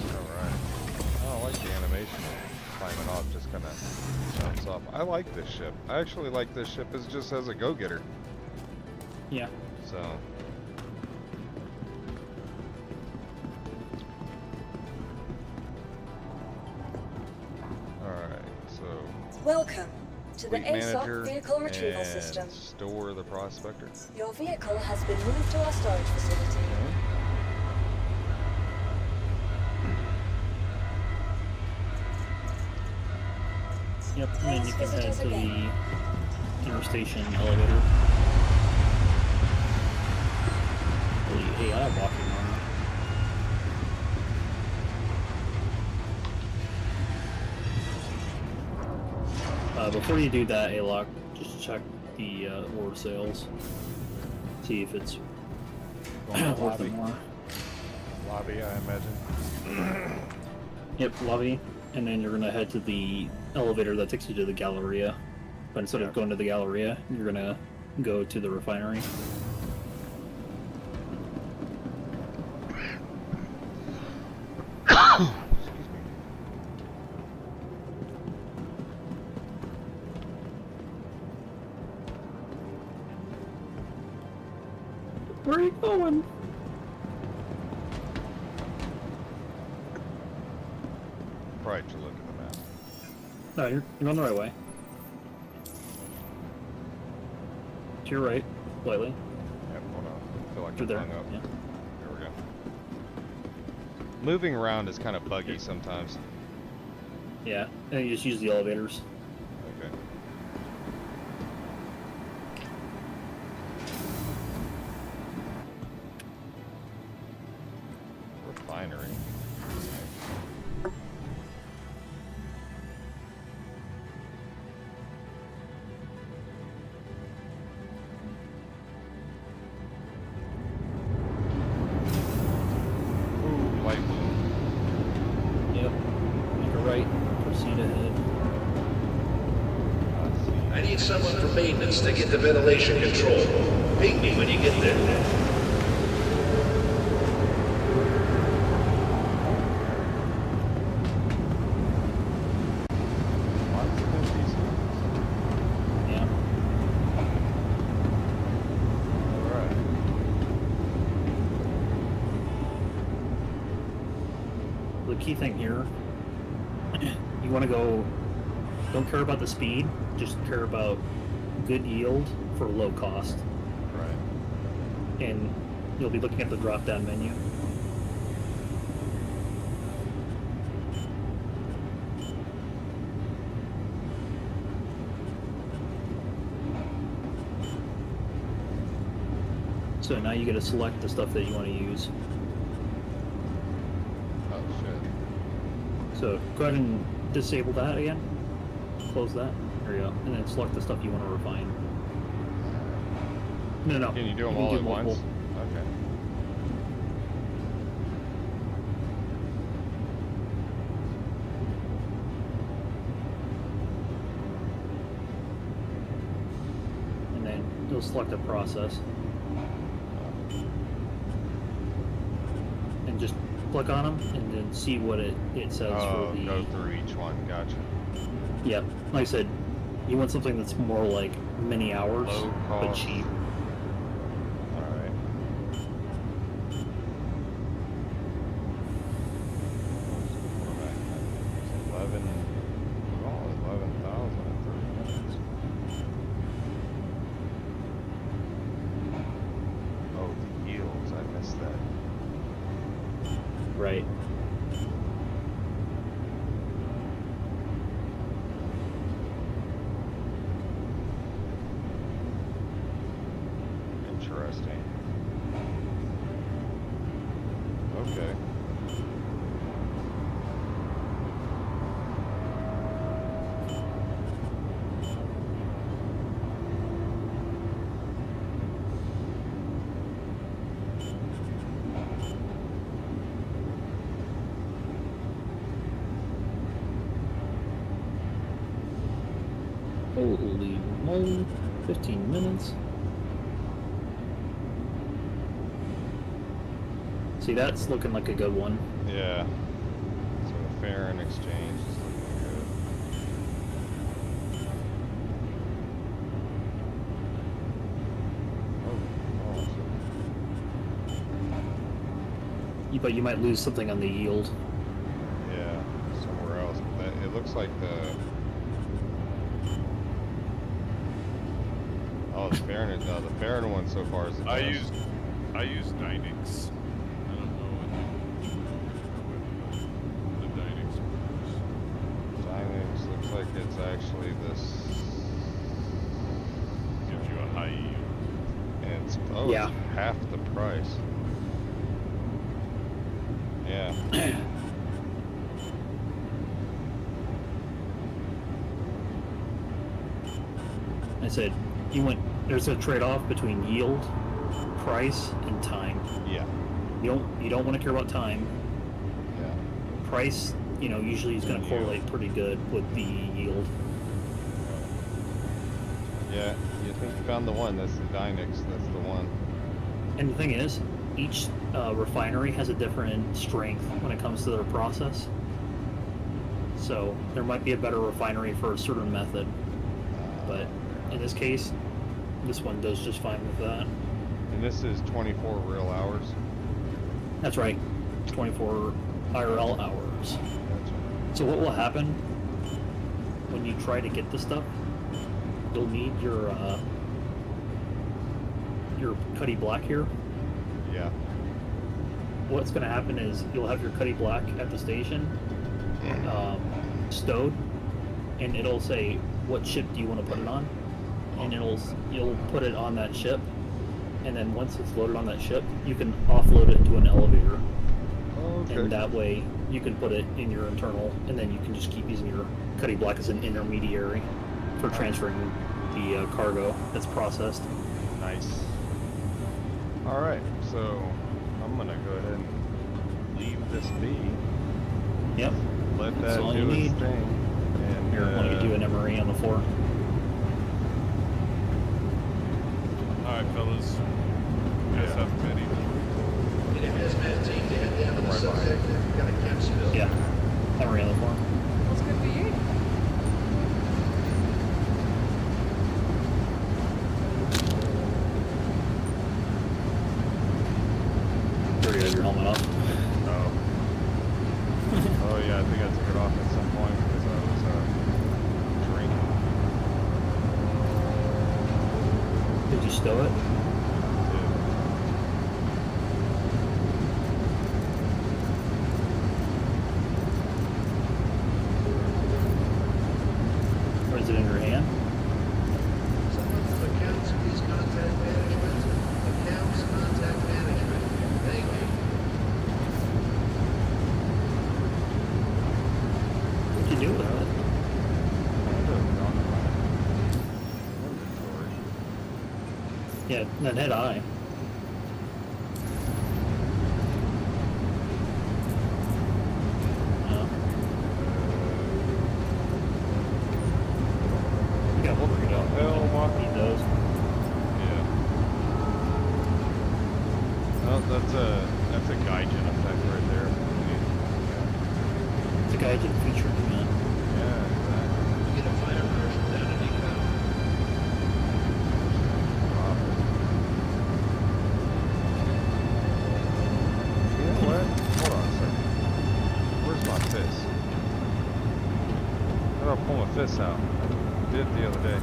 Alright. I like the animation of climbing off, just kind of jumps off. I like this ship. I actually like this ship as just as a go-getter. Yeah. So, alright, so Welcome to the fleet ASOC manager vehicle retrieval and system. store the Prospector. Your vehicle has been moved to our storage facility. Yep, and then you Please can visit head us to again. the interstation elevator. Holy AI walking on. Before you do that, Alok, just check the ore sales. See if it's Going to worth lobby. it more. Lobby, I imagine. Yep, lobby, and then you're gonna head to the elevator that takes you to the Galleria. But instead of going to the Galleria, you're gonna go to the refinery. Where are you going? Probably to look at the map. No, you're going the right way. To your right, slightly. Yep, hold on. I feel like Through I'm there. hung up. Yeah. There we go. Moving around is kind of buggy sometimes. Yeah, and you just use the elevators. Okay. Refinery. Ooh, light blue. Yep. Make a right, proceed ahead. I need someone from maintenance to get the ventilation control. Ping me when you get there. Lots of empty spots. Yeah. Alright. The key thing here, you want to go, don't care about the speed, just care about good yield for low cost. Right. And you'll be looking at the drop down menu. So now you get to select the stuff that you want to use. Oh shit. So go ahead and disable that again. Close that. There you go. And then select the stuff you want to refine. No. Can you do them can all do at once? multiple. Okay. And then you'll select a process. And just click on them and then see what it says Oh, for the... go through each one. Gotcha. Yeah, like I said, you want something that's more like many hours, Low but cost. cheap. Alright. It's 11,000 in 30 minutes. Oh, the yields. I missed that. Right. Interesting. Okay. Holy moly, 15 minutes. See, that's looking like a good one. Yeah. So the fair and exchange is looking good. Oh, awesome. But you might lose something on the yield. Yeah, somewhere else. But it looks like the Oh, the Baron. No, the Baron one so far is the I best. use Dynix. I don't know what the Dynix works. Dynamics looks like it's actually this. Gives you a high yield. And it's Yeah. half the price. Yeah. I said, there's a trade-off between yield, price, and time. Yeah. You don't want to care about time. Yeah. Price, usually is going to correlate pretty good with the yield. Yeah. You think you found the one? That's the Dynix. That's the one. And the thing is, each refinery has a different strength when it comes to their process. So there might be a better refinery for a certain method, but in this case, this one does just fine with that. And this is 24 real hours. That's right, 24 IRL hours. Gotcha. So what will happen when you try to get this stuff? You'll need your Cuddy Black here. Yeah. What's going to happen is you'll have your Cuddy Black at the station, stowed, and it'll say, what ship do you want to put it on? And you'll put it on that ship, and then once it's loaded on that ship, you can offload it to an elevator. Okay. And that way you can put it in your internal, and then you can just keep using your Cuddy Black as an intermediary for transferring the cargo that's processed. Nice. All right, so I'm gonna go ahead and leave this be. Yep. Let That's that all do you its need. thing. And Here, want to get you an MRE on the floor? Alright, fellas. You guys have many. In a hazmat team to head down to the subject. Got a chem spill. Yeah. MRE on the floor. What's good for you? You already have your helmet off. oh, oh yeah, I think I took it off at some point because I was drinking. Did you stow it? Or is it in your hand? Someone from accounts, please contact management. Accounts, contact management. Thank you. What'd you do with it? Yeah, that had I. You got one figured out. Hell, Mark. Need those. Yeah. Oh, that's a Gaijin effect right there. It's a Gaijin feature command. Yeah, exactly. You get a finer version down in Eco. You know what? Hold on a second. Where's my fist? How do I pull my fist out? I did it the other day.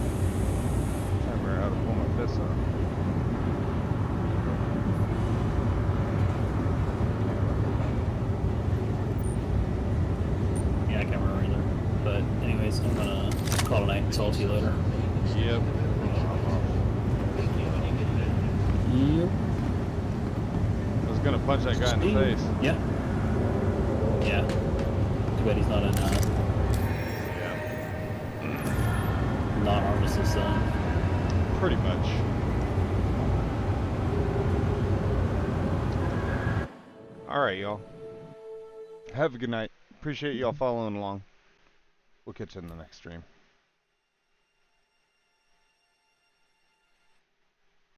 Trying to remember how to pull my fist out. Yeah, I can't remember either. But anyways, I'm gonna call it a night and talk to you later. Yep. Yep. I was gonna punch that guy in the face. Yeah. Yeah. Too bad he's not in Yeah. non-Armistice zone. Pretty much. Alright, y'all. Have a good night. Appreciate y'all following along. We'll catch you in the next stream.